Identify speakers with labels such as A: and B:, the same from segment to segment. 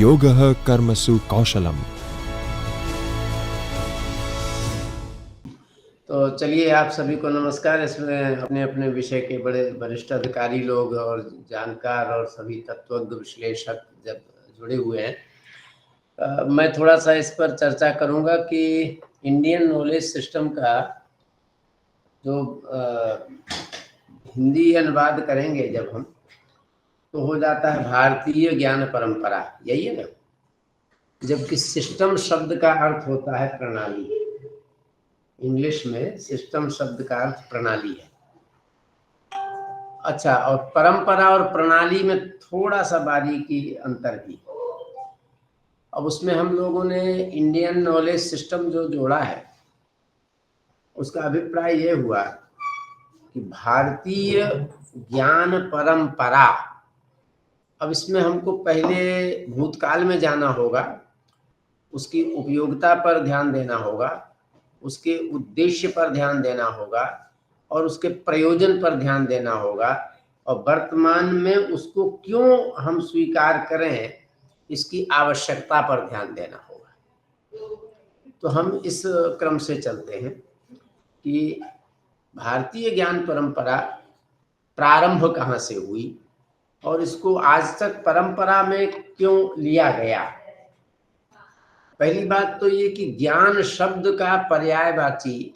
A: योगः कर्मसु कौशलम्।
B: तो चलिए, आप सभी को नमस्कार। इसमें अपने अपने विषय के बड़े वरिष्ठ अधिकारी लोग और जानकार और सभी तत्वज्ञ विश्लेषक जब जुड़े हुए हैं, मैं थोड़ा सा इस पर चर्चा करूंगा कि इंडियन नॉलेज सिस्टम का जो हिंदी अनुवाद करेंगे जब हम, तो हो जाता है भारतीय ज्ञान परंपरा, यही है ना। जबकि सिस्टम शब्द का अर्थ होता है प्रणाली। इंग्लिश में सिस्टम शब्द का अर्थ प्रणाली है। अच्छा, और परंपरा और प्रणाली में थोड़ा सा बारीकी अंतर भी। अब उसमें हम लोगों ने इंडियन नॉलेज सिस्टम जो जोड़ा है, उसका अभिप्राय ये हुआ कि भारतीय ज्ञान परंपरा। अब इसमें हमको पहले भूतकाल में जाना होगा, उसकी उपयोगिता पर ध्यान देना होगा, उसके उद्देश्य पर ध्यान देना होगा और उसके प्रयोजन पर ध्यान देना होगा, और वर्तमान में उसको क्यों हम स्वीकार करें, इसकी आवश्यकता पर ध्यान देना होगा। तो हम इस क्रम से चलते हैं कि भारतीय ज्ञान परंपरा प्रारंभ कहाँ से हुई और इसको आज तक परंपरा में क्यों लिया गया। पहली बात तो ये कि ज्ञान शब्द का पर्यायवाची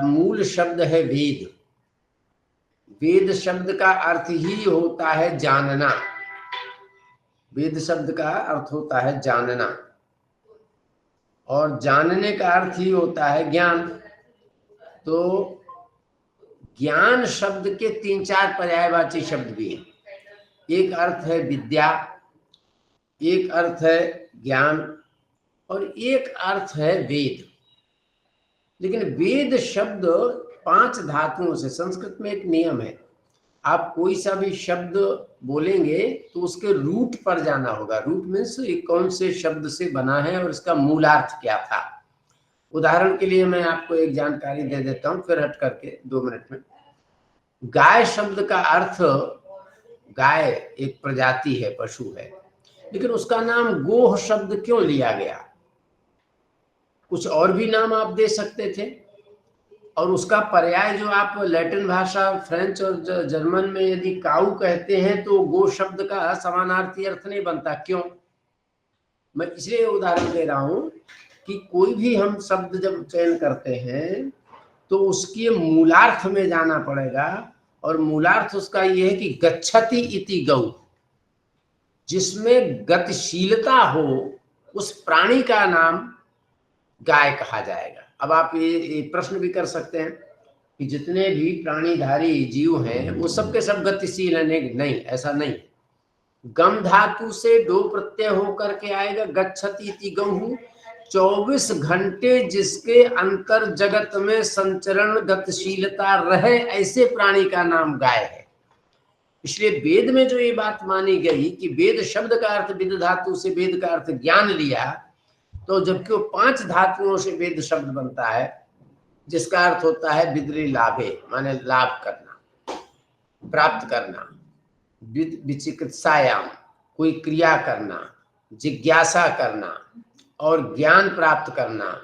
B: मूल शब्द है वेद। वेद शब्द का अर्थ ही होता है जानना। वेद शब्द का अर्थ होता है जानना, और जानने का अर्थ ही होता है ज्ञान। तो ज्ञान शब्द के 3-4 पर्यायवाची शब्द भी हैं। एक अर्थ है विद्या, एक अर्थ है ज्ञान, और एक अर्थ है वेद। लेकिन वेद शब्द 5 धातुओं से, संस्कृत में एक नियम है, आप कोई सा भी शब्द बोलेंगे तो उसके रूट पर जाना होगा। रूट मीन्स ये कौन से शब्द से बना है और इसका मूलार्थ क्या था। उदाहरण के लिए मैं आपको एक जानकारी दे देता हूं, फिर हट करके 2 मिनट में। गाय शब्द का अर्थ, गाय एक प्रजाति है, पशु है, लेकिन उसका नाम गोह शब्द क्यों लिया गया। कुछ और भी नाम आप दे सकते थे, और उसका पर्याय जो आप लैटिन भाषा, फ्रेंच और जर्मन में यदि काऊ कहते हैं तो गो शब्द का समानार्थी अर्थ नहीं बनता। क्यों? मैं इसलिए उदाहरण दे रहा हूं कि कोई भी हम शब्द जब चयन करते हैं तो उसके मूलार्थ में जाना पड़ेगा, और मूलार्थ उसका यह है कि गच्छति इति गौ। जिसमें गतिशीलता हो उस प्राणी का नाम गाय कहा जाएगा। अब आप ये प्रश्न भी कर सकते हैं कि जितने भी प्राणीधारी जीव हैं वो सब के सब गतिशील हैं। नहीं, ऐसा नहीं। गम धातु से 2 प्रत्यय होकर के आएगा, गच्छति इति गौः। 24 घंटे जिसके अंतर जगत में संचरण गतिशीलता रहे, ऐसे प्राणी का नाम गाय है। इसलिए वेद में जो ये बात मानी गई कि वेद शब्द का अर्थ विद धातु से वेद का अर्थ ज्ञान लिया, तो जबकि वो 5 धातुओं से वेद शब्द बनता है, जिसका अर्थ होता है विद्रि लाभे, माने लाभ करना, प्राप्त करना, विचिकित्सायाम कोई क्रिया करना, जिज्ञासा करना और ज्ञान प्राप्त करना,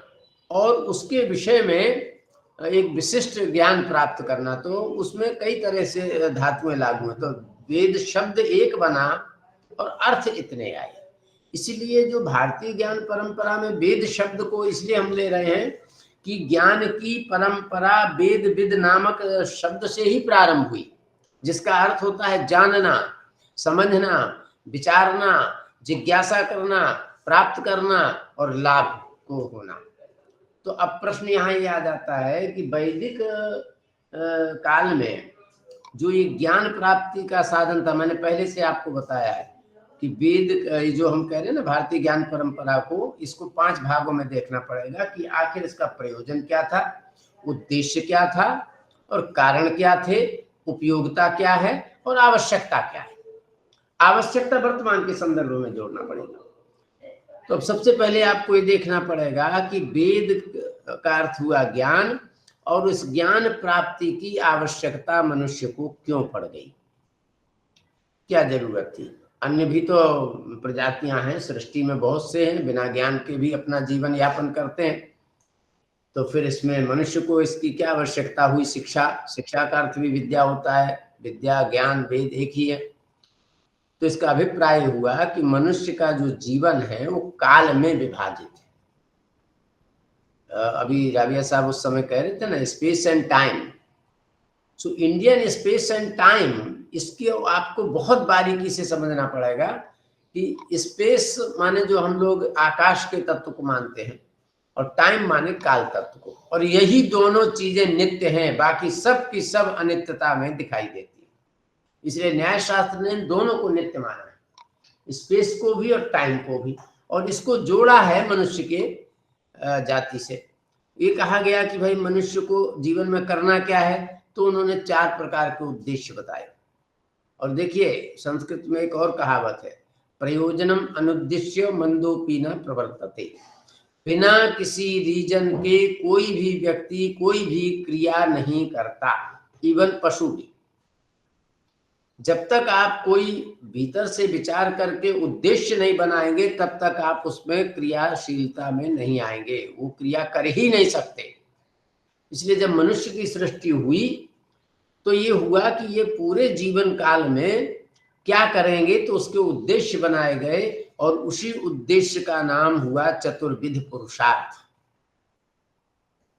B: और उसके विषय में एक विशिष्ट ज्ञान प्राप्त करना। तो उसमें कई तरह से धातुएं लागू हैं। तो वेद शब्द एक बना और अर्थ इतने आए। इसीलिए जो भारतीय ज्ञान परंपरा में वेद शब्द को इसलिए हम ले रहे हैं कि ज्ञान की परंपरा वेद विद नामक शब्द से ही प्रारंभ हुई, जिसका अर्थ होता है जानना, समझना, विचारना, जिज्ञासा करना, प्राप्त करना और लाभ को होना। तो अब प्रश्न यहाँ ये आ जाता है कि वैदिक काल में जो ये ज्ञान प्राप्ति का साधन था, मैंने पहले से आपको बताया है कि वेद जो हम कह रहे हैं ना, भारतीय ज्ञान परंपरा को, इसको 5 भागों में देखना पड़ेगा कि आखिर इसका प्रयोजन क्या था, उद्देश्य क्या था और कारण क्या थे, उपयोगिता क्या है और आवश्यकता क्या है। आवश्यकता वर्तमान के संदर्भ में जोड़ना पड़ेगा। तो अब सबसे पहले आपको ये देखना पड़ेगा कि वेद का अर्थ हुआ ज्ञान, और उस ज्ञान प्राप्ति की आवश्यकता मनुष्य को क्यों पड़ गई, क्या जरूरत थी। अन्य भी तो प्रजातियां हैं सृष्टि में, बहुत से हैं, बिना ज्ञान के भी अपना जीवन यापन करते हैं। तो फिर इसमें मनुष्य को इसकी क्या आवश्यकता हुई? शिक्षा, शिक्षा का अर्थ भी विद्या होता है, विद्या ज्ञान वेद एक ही है। तो इसका अभिप्राय हुआ कि मनुष्य का जो जीवन है वो काल में विभाजित है। अभी राबिया साहब उस समय कह रहे थे ना, space and time. So Indian space and time, इसके आपको बहुत बारीकी से समझना पड़ेगा कि स्पेस माने जो हम लोग आकाश के तत्व को मानते हैं, और टाइम माने काल तत्व को, और यही दोनों चीजें नित्य हैं, बाकी सब की सब अनित्यता में दिखाई देती है। इसलिए न्याय शास्त्र ने दोनों को नित्य माना है, स्पेस को भी और टाइम को भी, और इसको जोड़ा है मनुष्य के जाति से। ये कहा गया कि भाई मनुष्य को जीवन में करना क्या है, तो उन्होंने 4 प्रकार के उद्देश्य बताए। और देखिए संस्कृत में एक और कहावत है, प्रयोजनम अनुद्देश्य मंदोपी न प्रवर्तते। बिना किसी रीजन के कोई भी व्यक्ति कोई भी क्रिया नहीं करता, इवन पशु भी। जब तक आप कोई भीतर से विचार करके उद्देश्य नहीं बनाएंगे, तब तक आप उसमें क्रियाशीलता में नहीं आएंगे, वो क्रिया कर ही नहीं सकते। इसलिए जब मनुष्य की सृष्टि हुई तो ये हुआ कि ये पूरे जीवन काल में क्या करेंगे, तो उसके उद्देश्य बनाए गए, और उसी उद्देश्य का नाम हुआ चतुर्विध पुरुषार्थ।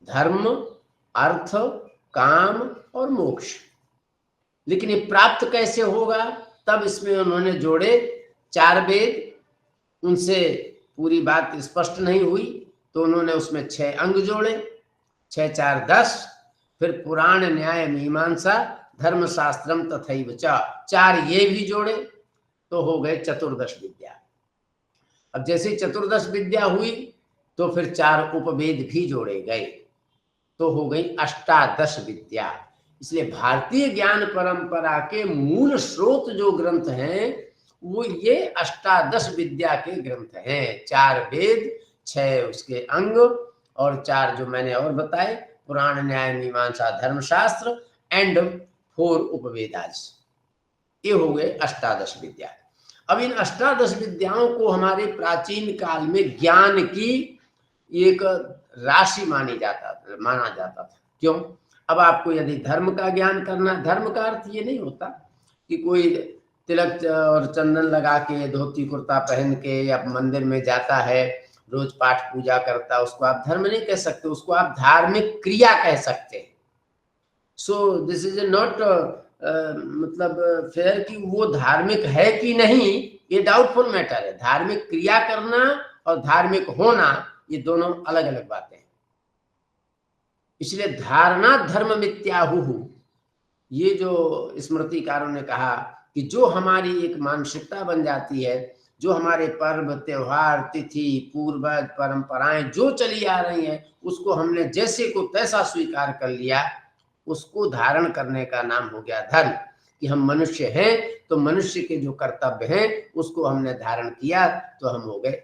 B: धर्म, अर्थ, काम और मोक्ष। लेकिन ये प्राप्त कैसे होगा, तब इसमें उन्होंने जोड़े 4 वेद। उनसे पूरी बात स्पष्ट नहीं हुई, तो उन्होंने उसमें 6 अंग जोड़े, 6 4 10। फिर पुराण न्याय मीमांसा धर्मशास्त्रम तथैव च, 4 ये भी जोड़े, तो हो गए चतुर्दश विद्या। अब जैसे चतुर्दश विद्या हुई, तो फिर 4 उपवेद भी जोड़े गए, तो हो गई अष्टादश विद्या। इसलिए भारतीय ज्ञान परंपरा के मूल स्रोत जो ग्रंथ हैं, वो ये अष्टादश विद्या के ग्रंथ हैं। 4 वेद, 6 उसके अंग, और 4 जो मैंने और बताए, पुराण न्याय मीमांसा धर्मशास्त्र एंड 4 उपवेदाज। ये हो गए अष्टादश विद्या। अब इन अष्टादश विद्याओं को हमारे प्राचीन काल में ज्ञान की एक राशि माना जाता था। क्यों? अब आपको यदि धर्म का ज्ञान करना, धर्म का अर्थ ये नहीं होता कि कोई तिलक और चंदन लगा के धोती कुर्ता पहन के या मंदिर में जाता है, रोज पाठ पूजा करता, उसको आप धर्म नहीं कह सकते, उसको आप धार्मिक क्रिया कह सकते हैं। सो दिस इज नॉट मतलब फेयर कि वो धार्मिक है कि नहीं, ये डाउटफुल मैटर है। धार्मिक क्रिया करना और धार्मिक होना, ये दोनों अलग अलग बातें हैं। इसलिए धारणा धर्म मित्याहुः, ये जो स्मृतिकारों ने कहा कि जो हमारी एक मानसिकता बन जाती है, जो हमारे पर्व त्योहार तिथि पूर्वज परंपराएं जो चली आ रही हैं, उसको हमने जैसे को तैसा स्वीकार कर लिया, उसको धारण करने का नाम हो गया धर्म। कि हम मनुष्य हैं, तो मनुष्य के जो कर्तव्य हैं उसको हमने धारण किया, तो हम हो गए।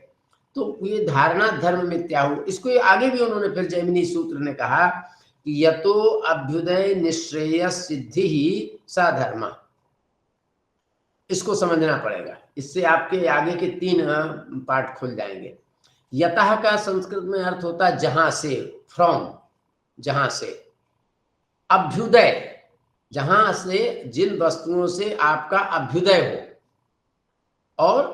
B: तो ये धारणा धर्म मित्याहुः, इसको आगे भी उन्होंने फिर जैमिनी सूत्र ने कहा कि यतो अभ्युदय निश्रेय सिद्धि ही सा धर्म। इसको समझना पड़ेगा, इससे आपके आगे के 3 पार्ट खुल जाएंगे। यतः का संस्कृत में अर्थ होता है जहां से, फ्रॉम, जहां से। अभ्युदय, जहां से, जिन वस्तुओं से आपका अभ्युदय हो और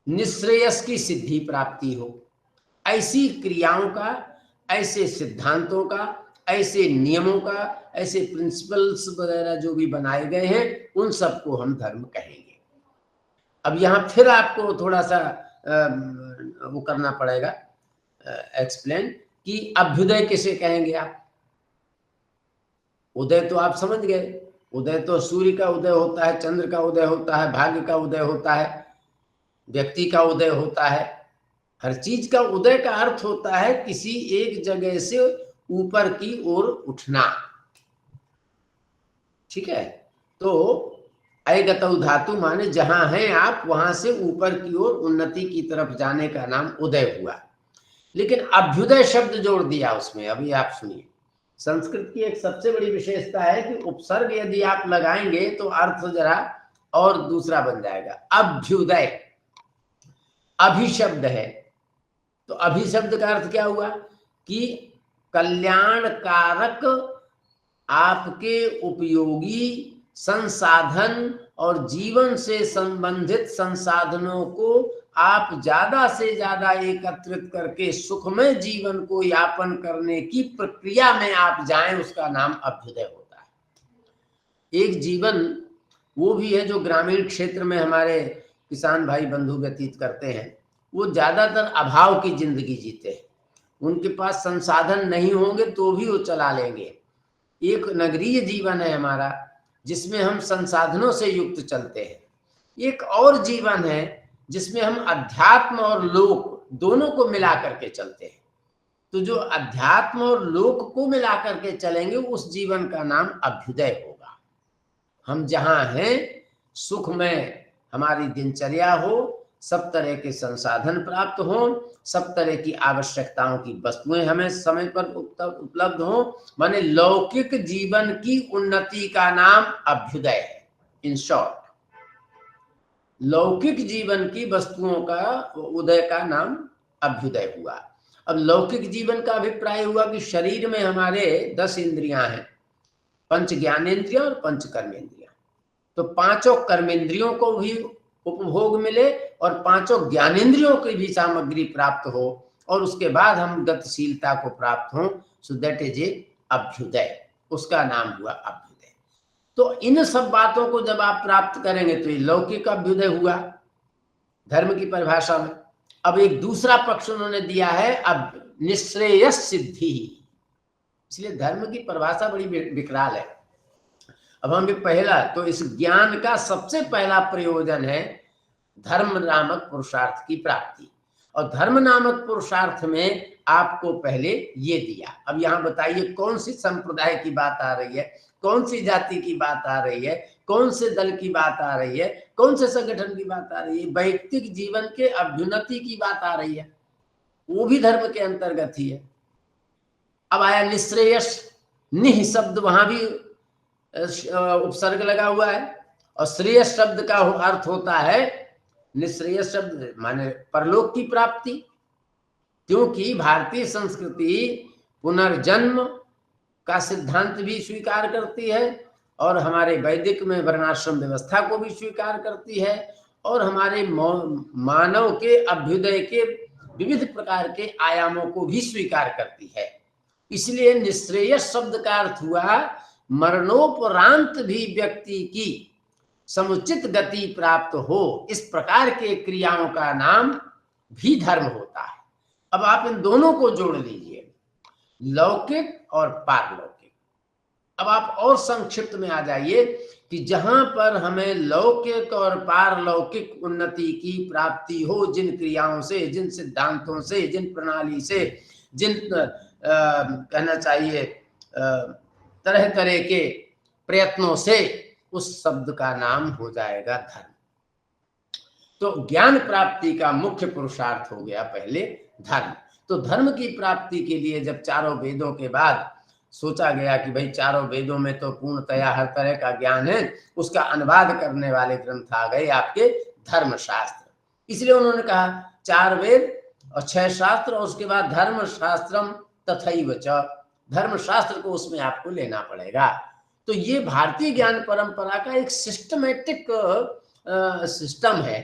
B: निश्रेयस की सिद्धि प्राप्ति हो, ऐसी क्रियाओं का, ऐसे सिद्धांतों का, ऐसे नियमों का, ऐसे प्रिंसिपल्स वगैरह जो भी बनाए गए हैं, उन सबको हम धर्म कहेंगे। अब यहां फिर आपको थोड़ा सा वो करना पड़ेगा, एक्सप्लेन कि अभ्युदय किसे कहेंगे आप। उदय तो आप समझ गए, उदय तो सूर्य का उदय होता है, चंद्र का उदय होता है, भाग्य का उदय होता है, व्यक्ति का उदय होता है। हर चीज का उदय का अर्थ होता है किसी एक जगह से ऊपर की ओर उठना। ठीक है, तो अयगतौ धातु माने जहां हैं आप, वहां से ऊपर की ओर उन्नति की तरफ जाने का नाम उदय हुआ। लेकिन अभ्युदय शब्द जोड़ दिया उसमें। अभी आप सुनिए, संस्कृत की एक सबसे बड़ी विशेषता है कि उपसर्ग यदि आप लगाएंगे तो अर्थ जरा और दूसरा बन जाएगा अभ्युदय। अभिशब्द है, तो अभिशब्द का अर्थ क्या हुआ कि कल्याणकारक आपके उपयोगी संसाधन और जीवन से संबंधित संसाधनों को आप ज्यादा से ज्यादा एकत्रित करके सुखमय जीवन को यापन करने की प्रक्रिया में आप जाएं, उसका नाम अभ्युदय होता है। एक जीवन वो भी है जो ग्रामीण क्षेत्र में हमारे किसान भाई बंधु व्यतीत करते हैं, वो ज्यादातर अभाव की जिंदगी जीते हैं। उनके पास संसाधन नहीं होंगे तो भी वो चला लेंगे। एक नगरीय जीवन है हमारा जिसमें हम संसाधनों से युक्त चलते हैं। एक और जीवन है जिसमें हम अध्यात्म और लोक दोनों को मिला करके चलते हैं। तो जो अध्यात्म और लोक को मिला करके चलेंगे उस जीवन का नाम अभ्युदय होगा। हम जहां हैं सुख में हमारी दिनचर्या हो, सब तरह के संसाधन प्राप्त हो, सब तरह की आवश्यकताओं की वस्तुएं हमें समय पर उपलब्ध हो, माने लौकिक जीवन की उन्नति का नाम अभ्युदय है। इन शॉर्ट लौकिक जीवन की वस्तुओं का उदय का नाम अभ्युदय हुआ। अब लौकिक जीवन का अभिप्राय हुआ कि शरीर में हमारे 10 इंद्रियां हैं, 5 ज्ञानेंद्रियां और 5 कर्मेंद्रियां। तो 5 कर्मेंद्रियों को भी उपभोग मिले और 5 ज्ञानेंद्रियों की भी सामग्री प्राप्त हो और उसके बाद हम गतिशीलता को प्राप्त हो, सो दैट इज ए अभ्युदय, उसका नाम हुआ अभ्युदय। तो इन सब बातों को जब आप प्राप्त करेंगे तो ये लौकिक अभ्युदय हुआ धर्म की परिभाषा में। अब एक दूसरा पक्ष उन्होंने दिया है अब निश्रेयस सिद्धि, इसलिए धर्म की परिभाषा बड़ी विकराल है। अब हम भी पहला तो इस ज्ञान का सबसे पहला प्रयोजन है धर्म नामक पुरुषार्थ की प्राप्ति, और धर्म नामक पुरुषार्थ में आपको पहले ये दिया। अब यहाँ बताइए कौन सी संप्रदाय की बात आ रही है, कौन सी जाति की बात आ रही है, कौन से दल की बात आ रही है, कौन से संगठन की बात आ रही है? वैयक्तिक जीवन के अभ्युन्नति की बात आ रही है, वो भी धर्म के अंतर्गत ही है। अब आया निश्रेयस, निह शब्द वहां भी उपसर्ग लगा हुआ है, और श्रेयस शब्द का अर्थ होता है, निश्रेयस शब्द माने परलोक की प्राप्ति, क्योंकि भारतीय संस्कृति पुनर्जन्म का सिद्धांत भी स्वीकार करती है और हमारे वैदिक में वर्णाश्रम व्यवस्था को भी स्वीकार करती है और हमारे मानव के अभ्युदय के विविध प्रकार के आयामों को भी स्वीकार करती है। इसलिए निश्रेयस शब्द का अर्थ हुआ मरणोपरांत भी व्यक्ति की समुचित गति प्राप्त हो, इस प्रकार के क्रियाओं का नाम भी धर्म होता है। अब आप इन दोनों को जोड़ लीजिए, लौकिक और पारलौकिक। अब आप और संक्षिप्त में आ जाइए कि जहां पर हमें लौकिक और पारलौकिक उन्नति की प्राप्ति हो, जिन क्रियाओं से, जिन सिद्धांतों से, जिन प्रणाली से, जिन कहना चाहिए तरह तरह के प्रयत्नों से, उस शब्द का नाम हो जाएगा धर्म। तो ज्ञान प्राप्ति का मुख्य पुरुषार्थ हो गया पहले धर्म। तो धर्म की प्राप्ति के लिए जब चारों वेदों के बाद सोचा गया कि भाई चारों वेदों में तो पूर्णतया हर तरह का ज्ञान है, उसका अनुवाद करने वाले ग्रंथ आ गए आपके धर्मशास्त्र। इसलिए उन्होंने कहा 4 वेद और 6 शास्त्र और उसके बाद धर्म शास्त्रम तथैव च, धर्मशास्त्र को उसमें आपको लेना पड़ेगा। तो ये भारतीय ज्ञान परंपरा का एक सिस्टमेटिक सिस्टम है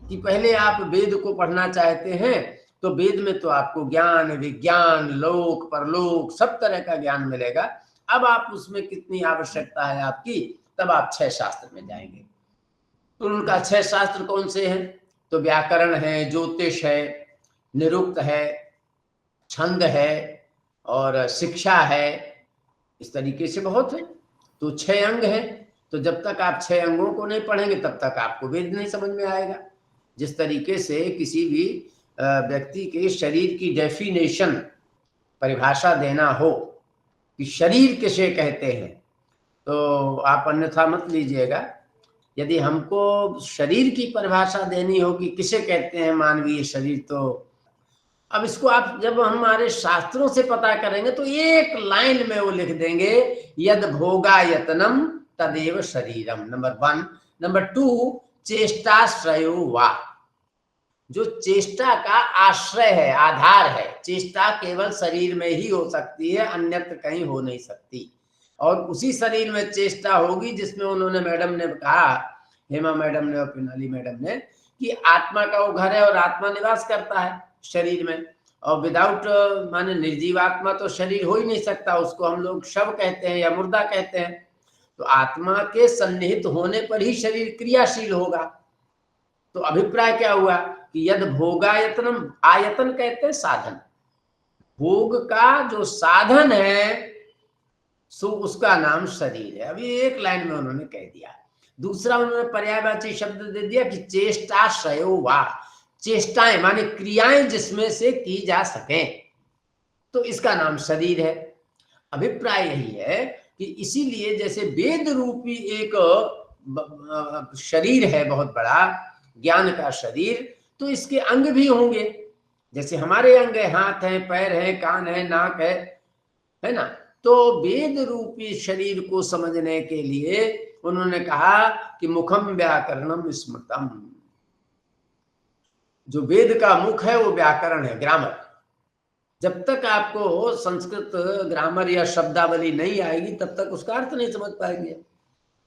B: कि पहले आप वेद को पढ़ना चाहते हैं तो वेद में तो आपको ज्ञान, विज्ञान, लोक, परलोक सब तरह का ज्ञान मिलेगा। अब आप उसमें कितनी आवश्यकता है आपकी, तब आप 6 शास्त्र में जाएंगे। तो उनका 6 शास्त्र कौन से हैं? तो व्याकरण है, ज्योतिष है, निरुक्त है, छंद है और शिक्षा है, इस तरीके से बहुत है। तो 6 अंग है। तो जब तक आप 6 अंगों को नहीं पढ़ेंगे तब तक आपको वेद नहीं समझ में आएगा। जिस तरीके से किसी भी व्यक्ति के शरीर की डेफिनेशन, परिभाषा देना हो कि शरीर किसे कहते हैं, तो आप अन्यथा मत लीजिएगा। यदि हमको शरीर की परिभाषा देनी हो कि किसे कहते हैं मानवीय शरीर, तो अब इसको आप जब हमारे शास्त्रों से पता करेंगे तो एक लाइन में वो लिख देंगे, यद भोगा यतनम तदेव शरीरम। नंबर 1, नंबर 2 चेष्टाश्रयो वा, जो चेष्टा का आश्रय है, आधार है। चेष्टा केवल शरीर में ही हो सकती है, अन्यत्र कहीं हो नहीं सकती। और उसी शरीर में चेष्टा होगी जिसमें उन्होंने, मैडम ने कहा, हेमा मैडम ने और पिनाली मैडम ने, कि आत्मा का वो घर है और आत्मा निवास करता है शरीर में। और विदाउट माने निर्जीव आत्मा तो शरीर हो ही नहीं सकता, उसको हम लोग शव कहते हैं या मुर्दा कहते हैं। तो आत्मा के सन्निहित होने पर ही शरीर क्रियाशील होगा। तो अभिप्राय क्या हुआ कि यद भोगायतनम, आयतन कहते हैं साधन, भोग का जो साधन है सो उसका नाम शरीर है। अभी एक लाइन में उन्होंने कह दिया। दूसरा उन्होंने पर्यायवाची शब्द दे दिया कि चेष्टाश्रयो वा, चेष्टाएं माने क्रियाएं जिसमें से की जा सके, तो इसका नाम शरीर है। अभिप्राय यही है कि इसीलिए जैसे वेद रूपी एक शरीर है बहुत बड़ा, ज्ञान का शरीर, तो इसके अंग भी होंगे। जैसे हमारे अंग है, हाथ है, पैर है, कान है, नाक है ना। तो वेद रूपी शरीर को समझने के लिए उन्होंने कहा कि मुखम व्याकरणम स्मृतम, जो वेद का मुख है वो व्याकरण है, ग्रामर। जब तक आपको संस्कृत ग्रामर या शब्दावली नहीं आएगी तब तक उसका अर्थ नहीं समझ पाएंगे।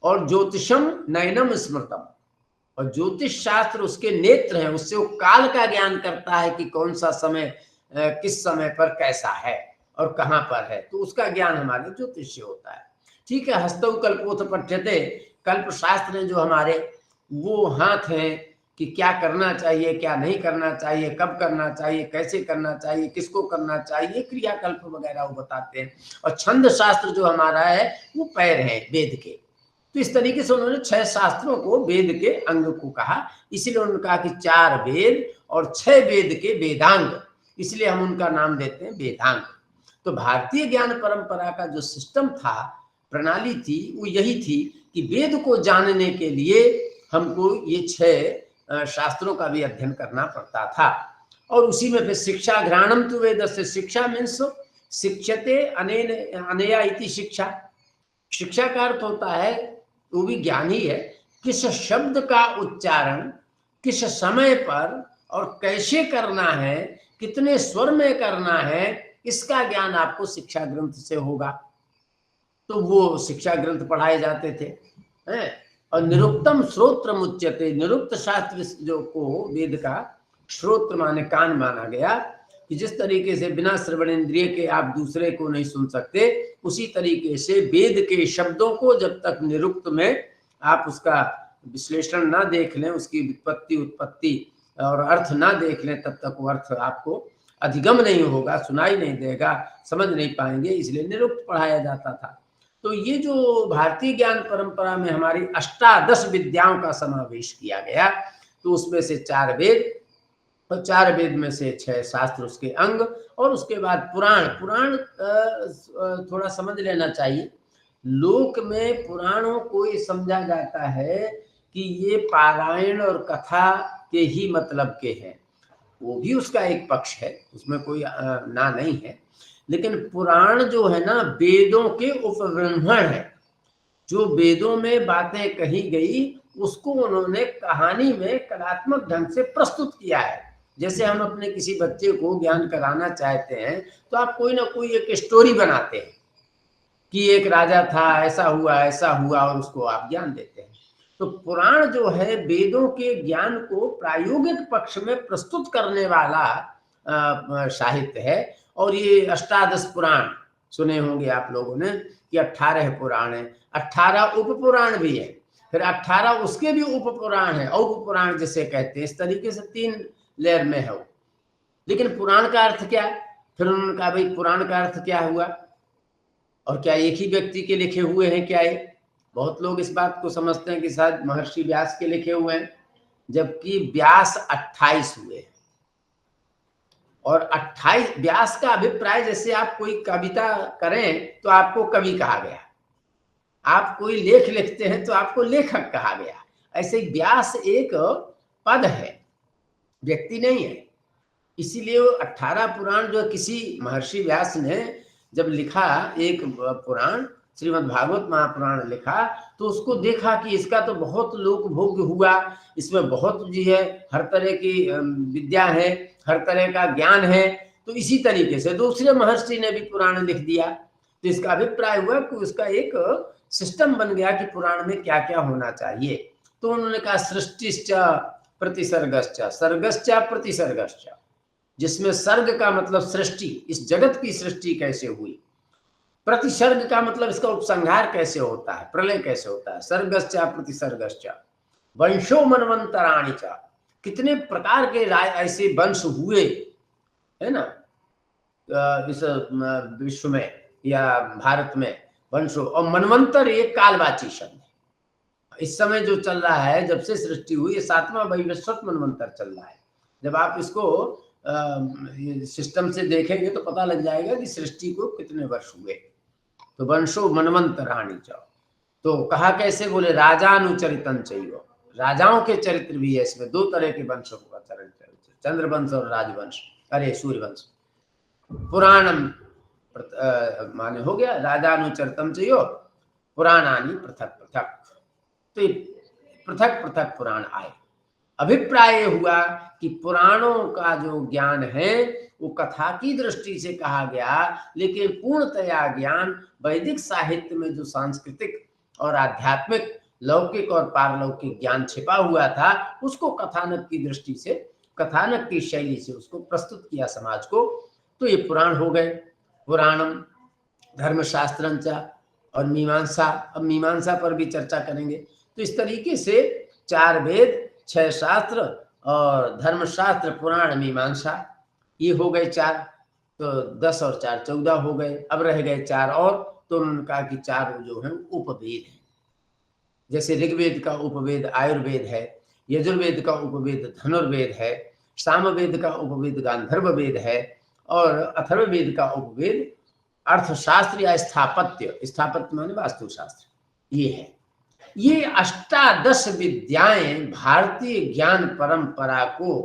B: और ज्योतिषम नयनम स्मृतम, और ज्योतिष शास्त्र उसके नेत्र हैं, उससे वो काल का ज्ञान करता है कि कौन सा समय किस समय पर कैसा है और कहाँ पर है, तो उसका ज्ञान हमारे ज्योतिष से होता है। ठीक है, हस्तौ कल्पोथ पठ्यते, कल्प शास्त्र ने जो हमारे वो हाथ हैं कि क्या करना चाहिए, क्या नहीं करना चाहिए, कब करना चाहिए, कैसे करना चाहिए, किसको करना चाहिए, क्रियाकल्प वगैरह वो बताते हैं। और छंद शास्त्र जो हमारा है वो पैर है वेद के। तो इस तरीके से उन्होंने 6 शास्त्रों को वेद के अंग को कहा। इसीलिए उन्होंने कहा कि 4 वेद और 6 वेद के वेदांग, इसलिए हम उनका नाम देते हैं वेदांग। तो भारतीय ज्ञान परंपरा का जो सिस्टम था, प्रणाली थी, वो यही थी कि वेद को जानने के लिए हमको ये 6 शास्त्रों का भी अध्ययन करना पड़ता था। और उसी में फिर शिक्षा घ्राणम तु वेद से, शिक्षा मीन्स शिक्षते अनेन अनया इति शिक्षा। शिक्षा का अर्थ होता है, वो भी ज्ञान ही है, किस शब्द का उच्चारण किस समय पर और कैसे करना है, कितने स्वर में करना है, इसका ज्ञान आपको शिक्षा ग्रंथ से होगा। तो वो शिक्षा ग्रंथ पढ़ाए जाते थे हैं। और निरुक्तम श्रोत्र मुच्यते, निरुक्त शास्त्र जो को वेद का श्रोत्र माने कान माना गया, कि जिस तरीके से बिना श्रवण इंद्रिय के आप दूसरे को नहीं सुन सकते, उसी तरीके से वेद के शब्दों को जब तक निरुक्त में आप उसका विश्लेषण ना देख लें, उसकी विपत्ति उत्पत्ति और अर्थ ना देख लें, तब तक वो अर्थ आपको अधिगम नहीं होगा, सुनाई नहीं देगा, समझ नहीं पाएंगे। इसलिए निरुक्त पढ़ाया जाता था। तो ये जो भारतीय ज्ञान परंपरा में हमारी अष्टादश विद्याओं का समावेश किया गया, तो उसमें से 4 वेद और 4 वेद में से 6 शास्त्र उसके अंग, और उसके बाद पुराण। पुराण थोड़ा समझ लेना चाहिए। लोक में पुराणों को ये समझा जाता है कि ये पारायण और कथा के ही मतलब के हैं। वो भी उसका एक पक्ष है, उसमें कोई ना नहीं है। लेकिन पुराण जो है ना, वेदों के उपब्रह्मण है। जो वेदों में बातें कही गई उसको उन्होंने कहानी में कलात्मक ढंग से प्रस्तुत किया है। जैसे हम अपने किसी बच्चे को ज्ञान कराना चाहते हैं तो आप कोई ना कोई एक स्टोरी बनाते हैं कि एक राजा था, ऐसा हुआ, और उसको आप ज्ञान देते हैं। तो पुराण जो है वेदों के ज्ञान को प्रायोगिक पक्ष में प्रस्तुत करने वाला साहित्य है। और ये अष्टादश पुराण सुने होंगे आप लोगों ने कि 18 पुराण है, 18 उप पुराण भी है, फिर 18 उसके भी उप पुराण है, उप पुराण जिसे कहते हैं। इस तरीके से 3 लेयर में है वो। लेकिन पुराण का अर्थ क्या है? फिर उन्होंने कहा भाई पुराण का अर्थ क्या हुआ, और क्या एक ही व्यक्ति के लिखे हुए हैं क्या ये? बहुत लोग इस बात को समझते हैं कि शायद महर्षि व्यास के लिखे हुए हैं, जबकि व्यास 28 हुए हैं। और 28 व्यास का अभिप्राय, जैसे आप कोई कविता करें तो आपको कवि कहा गया, आप कोई लेख लिखते हैं तो आपको लेखक कहा गया। ऐसे व्यास एक पद है, व्यक्ति नहीं है। इसीलिए वो 18 पुराण जो किसी महर्षि व्यास ने जब लिखा एक पुराण, श्रीमद् भागवत महापुराण लिखा तो उसको देखा कि इसका तो बहुत लोक भोग्य हुआ, इसमें बहुत जी है, हर तरह की विद्या है, हर तरह का ज्ञान है। तो इसी तरीके से दूसरे महर्षि ने भी पुराण लिख दिया, तो इसका अभिप्राय हुआ कि उसका एक सिस्टम बन गया कि पुराण में क्या क्या होना चाहिए। तो उन्होंने कहा सृष्टिश्च प्रतिसर्गश्च, सर्गश्च प्रतिसर्गश्च, जिसमें सर्ग का मतलब सृष्टि, इस जगत की सृष्टि कैसे हुई, प्रतिसर्ग का मतलब इसका उपसंहार कैसे होता है, प्रलय कैसे होता है, सर्गश्च प्रतिसर्गश्च, वंशो मनवंतराणि च, कितने प्रकार के ऐसे वंश हुए है ना इस विश्व में या भारत में वंशो। और मनवंतर एक कालवाची शब्द है। इस समय जो चल रहा है, जब से सृष्टि हुई, ये 7वां वैवस्वत मनवंतर चल रहा है। जब आप इसको सिस्टम से देखेंगे तो पता लग जाएगा कि सृष्टि को कितने वर्ष हुए। तो वंशो मनवंतराणि च, तो कहा कैसे, बोले राजानुचरितं चैव, राजाओं के चरित्र भी है इसमें। 2 तरह के वंशों का चरित्र, चंद्रवंश और राजवंश, अरे सूर्यवंश। पुराणम माने हो गया राजानुचरितं चैव पुराणानि पृथक पृथक, तो पृथक पृथक पुराण आए। अभिप्राय हुआ कि पुराणों का जो ज्ञान है वो कथा की दृष्टि से कहा गया, लेकिन पूर्णतया ज्ञान वैदिक साहित्य में जो सांस्कृतिक और आध्यात्मिक, लौकिक और पारलौकिक ज्ञान छिपा हुआ था, उसको कथानक की दृष्टि से, कथानक की शैली से उसको प्रस्तुत किया समाज को। तो ये पुराण हो गए। पुराणम धर्मशास्त्रंच और मीमांसा, अब मीमांसा पर भी चर्चा करेंगे। तो इस तरीके से 4 वेद, 6 शास्त्र और धर्मशास्त्र, पुराण, मीमांसा, ये हो गए 4। तो 10 और 4 14 हो गए। अब रह गए 4 और। तो उन्होंने कहा कि 4 जो है उपवेद हैं। जैसे ऋग्वेद का उपवेद आयुर्वेद है, यजुर्वेद का उपवेद धनुर्वेद है, सामवेद का उपवेद गांधर्व वेद है, और अथर्ववेद का उपवेद अर्थशास्त्र या स्थापत्य, स्थापत्य माने वास्तुशास्त्र, ये है। ये 18 विद्याएं भारतीय ज्ञान परंपरा को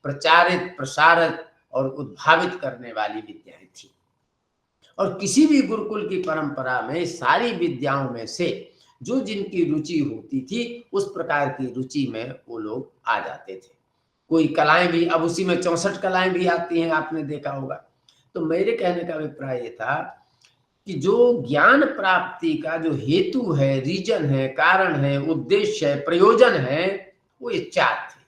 B: प्रचारित, प्रसारित और उद्भावित करने वाली विद्याएं थी। और किसी भी गुरुकुल की परंपरा में सारी विद्याओं में से जो जिनकी रुचि होती थी, उस प्रकार की रुचि में वो लोग आ जाते थे। कोई कलाएं भी, अब उसी में 64 कलाएं भी आती हैं, आपने देखा होगा। तो मेरे कहने का अभिप्राय ये था कि जो ज्ञान प्राप्ति का जो हेतु है, रीजन है, कारण है, उद्देश्य है, प्रयोजन है, वो ये 4 थे।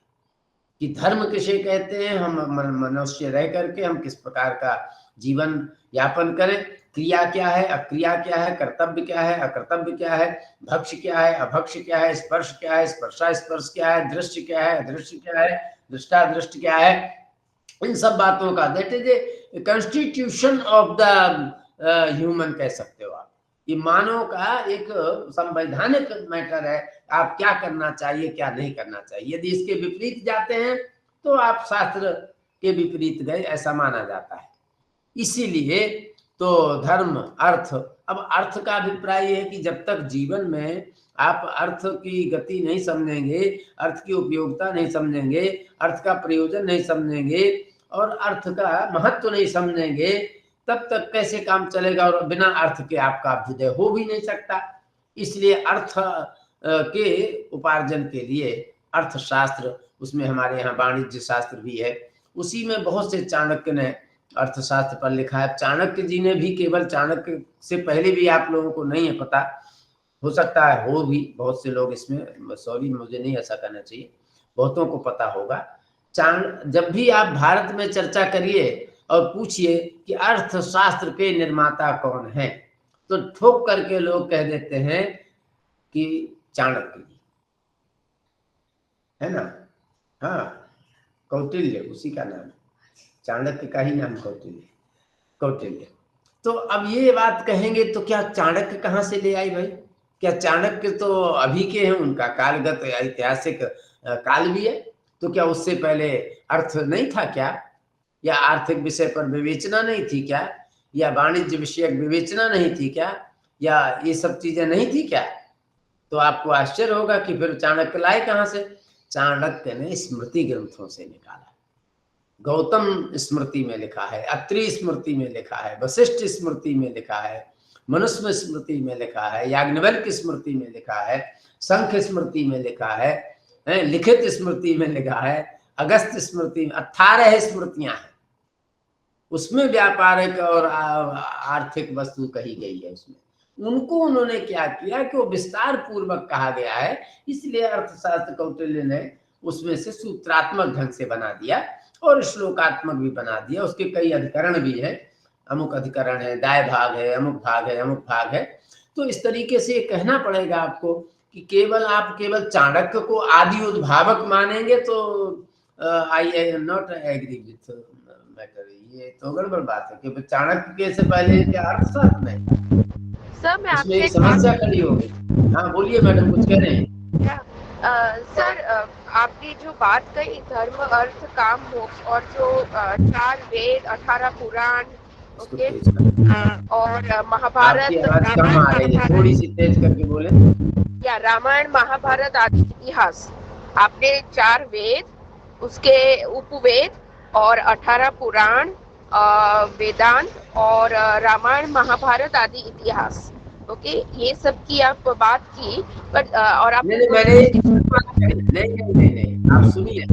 B: कि धर्म किसे कहते हैं, हम मनुष्य रह करके हम किस प्रकार का जीवन यापन करें, क्रिया क्या है, अक्रिया क्या है, कर्तव्य क्या है, अकर्तव्य क्या है, भक्ष्य क्या है, अभक्ष्य क्या है, स्पर्श क्या है, स्पर्शा स्पर्श क्या है, दृश्य क्या है, अदृश्य क्या है, दृष्टा दृष्टि क्या है, इन सब बातों का, that is a constitution of the human कह सकते हो आप। ये मानव का एक संवैधानिक मैटर है, आप क्या करना चाहिए, क्या नहीं करना चाहिए। यदि इसके विपरीत जाते हैं तो आप शास्त्र के विपरीत गए, ऐसा माना जाता है। इसीलिए तो धर्म, अर्थ, अब अर्थ का अभिप्राय है कि जब तक जीवन में आप अर्थ की गति नहीं समझेंगे, अर्थ की उपयोगिता नहीं समझेंगे, अर्थ का प्रयोजन नहीं समझेंगे और अर्थ का महत्व नहीं समझेंगे, तब तक कैसे काम चलेगा। और बिना अर्थ के आपका अभ्युदय हो भी नहीं सकता। इसलिए अर्थ के उपार्जन के लिए अर्थशास्त्र, उसमें हमारे यहाँ वाणिज्य शास्त्र भी है, उसी में बहुत से चाणक्य ने अर्थशास्त्र पर लिखा है। चाणक्य जी ने भी, केवल चाणक्य से पहले भी आप लोगों को नहीं है पता, हो सकता है हो भी, बहुत से लोग इसमें, सॉरी मुझे नहीं ऐसा करना चाहिए, बहुतों को पता होगा। जब भी आप भारत में चर्चा करिए और पूछिए कि अर्थशास्त्र के निर्माता कौन है, तो ठोक करके लोग कह देते हैं कि चाणक्य जी, है ना। हाँ, कौटिल्य उसी का नाम है, चाणक्य का ही नाम कौटिल्य। तो अब ये बात कहेंगे तो क्या चाणक्य कहाँ से ले आई भाई? क्या चाणक्य तो अभी के हैं, उनका कालगत ऐतिहासिक काल भी है, तो क्या उससे पहले अर्थ नहीं था क्या? या आर्थिक विषय पर विवेचना नहीं थी क्या? या वाणिज्य विषयक विवेचना नहीं थी क्या? या ये सब चीजें नहीं थी क्या? तो आपको आश्चर्य होगा कि फिर चाणक्य लाए कहाँ से? चाणक्य ने स्मृति ग्रंथों से निकाला। गौतम स्मृति में लिखा है, अत्रि स्मृति में लिखा है, वशिष्ठ स्मृति में लिखा है, मनुस्मृति स्मृति में लिखा है, याज्ञवल्क्य स्मृति में लिखा है, शंख स्मृति में लिखा है, लिखित स्मृति में लिखा है, अगस्त स्मृति में 18 स्मृतियां हैं, उसमें व्यापारिक और आर्थिक वस्तु कही गई है। उसमें उनको उन्होंने क्या किया कि वो विस्तार पूर्वक कहा गया है, इसलिए अर्थशास्त्र कौटिल्य ने उसमें से सूत्रात्मक ढंग से बना दिया और श्लोकात्मक भी बना दिया। उसके कई अधिकरण भी है, अमुक अधिकरण है, दाय भाग है, अमुक भाग है, अमुक भाग है। तो इस तरीके से कहना पड़ेगा आपको कि केवल आप केवल चाणक्य को आदि उद्भावक मानेंगे तो I am not agree with matter, ये तो गड़बड़ बात है कि चाणक्य के से पहले क्या अर्थशास्त्र में
C: सर मैं
B: इसमें एक समस्या खड़ी हो गई। हाँ बोलिए मैडम, कुछ कह रहे हैं?
C: सर आपने जो बात कही धर्म अर्थ काम मोक्ष और जो 4 वेद 18 पुराण ओके और महाभारत,
B: कम आ रही है, थोड़ी सी तेज करके बोले।
C: या रामायण महाभारत आदि इतिहास, आपने 4 वेद, उसके उपवेद और 18 पुराण, वेदांत और रामायण महाभारत आदि इतिहास, ओके ये सब की आप बात की। बट और आप
B: नहीं, आप सुनिए,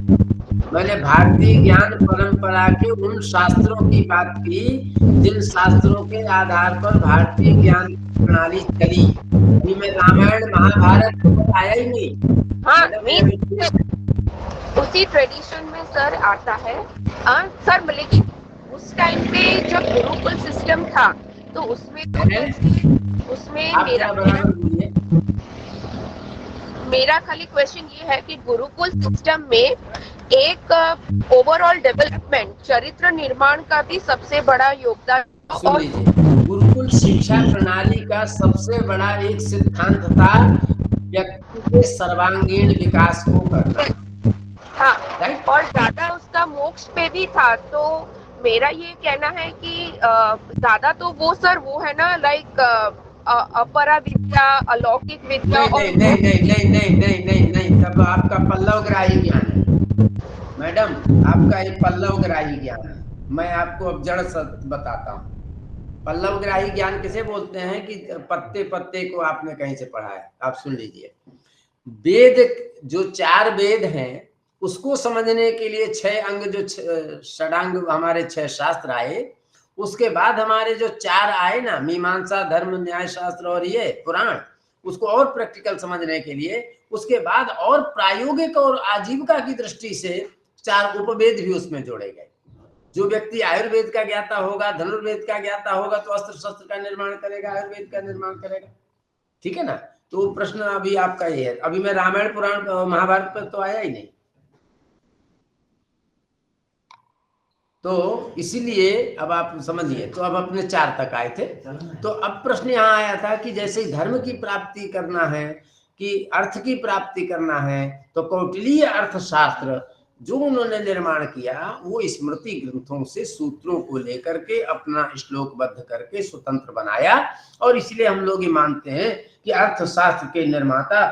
B: मैंने भारतीय ज्ञान परंपरा के उन शास्त्रों की बात की जिन शास्त्रों के आधार पर भारतीय ज्ञान प्रणाली चली। में रामायण महाभारत तो आया ही नहीं।
C: हाँ, उसी ट्रेडिशन में सर आता है। सर लेकिन उस टाइम पे जब गुरुकुल सिस्टम था तो उसमें मेरा खाली क्वेश्चन ये है कि गुरुकुल सिस्टम में एक ओवरऑल डेवलपमेंट चरित्र निर्माण का भी सबसे बड़ा योगदान।
B: गुरुकुल शिक्षा प्रणाली का सबसे बड़ा एक सिद्धांत था व्यक्ति के सर्वांगीण विकास को करना।
C: हाँ, और ज्यादा उसका मोक्ष पे भी था। तो मेरा ये कहना है कि ज्यादा तो वो सर वो है ना लाइक अपरा विद्या, अलौकिक विद्या। नहीं, तब आपका पल्लवग्राही ज्ञान है मैडम, आपका एक पल्लवग्राही ज्ञान है। मैं आपको अब जड़ सत्य बताता हूँ। पल्लवग्राही ज्ञान किसे बोलते हैं कि पत्ते पत्ते को आपने कहीं से पढ़ा है। आप सुन लीजिए, वेद जो 4 वेद हैं उसको समझने के लिए 6 अंग जो षडांग हमारे 6 शास्त्र आए, उसके बाद हमारे जो 4 आए ना, मीमांसा, धर्म, न्याय शास्त्र और ये पुराण, उसको और प्रैक्टिकल समझने के लिए उसके बाद और प्रायोगिक और आजीविका की दृष्टि से 4 उपवेद भी उसमें जोड़े गए। जो व्यक्ति आयुर्वेद का ज्ञाता होगा, धनुर्वेद का ज्ञाता होगा तो अस्त्र शस्त्र का निर्माण करेगा, आयुर्वेद का निर्माण करेगा। ठीक है ना? तो प्रश्न अभी आपका ये है। अभी मैं रामायण पुराण महाभारत पर तो आया ही नहीं, तो इसीलिए अब आप समझिए। तो अब अपने 4 तक आए थे। तो अब प्रश्न यहाँ आया था कि जैसे धर्म की प्राप्ति करना है कि अर्थ की प्राप्ति करना है, तो कौटिल्य अर्थशास्त्र जो उन्होंने निर्माण किया वो स्मृति ग्रंथों से सूत्रों को लेकर के अपना श्लोकबद्ध करके स्वतंत्र बनाया। और इसलिए हम लोग ये मानते हैं कि अर्थशास्त्र के निर्माता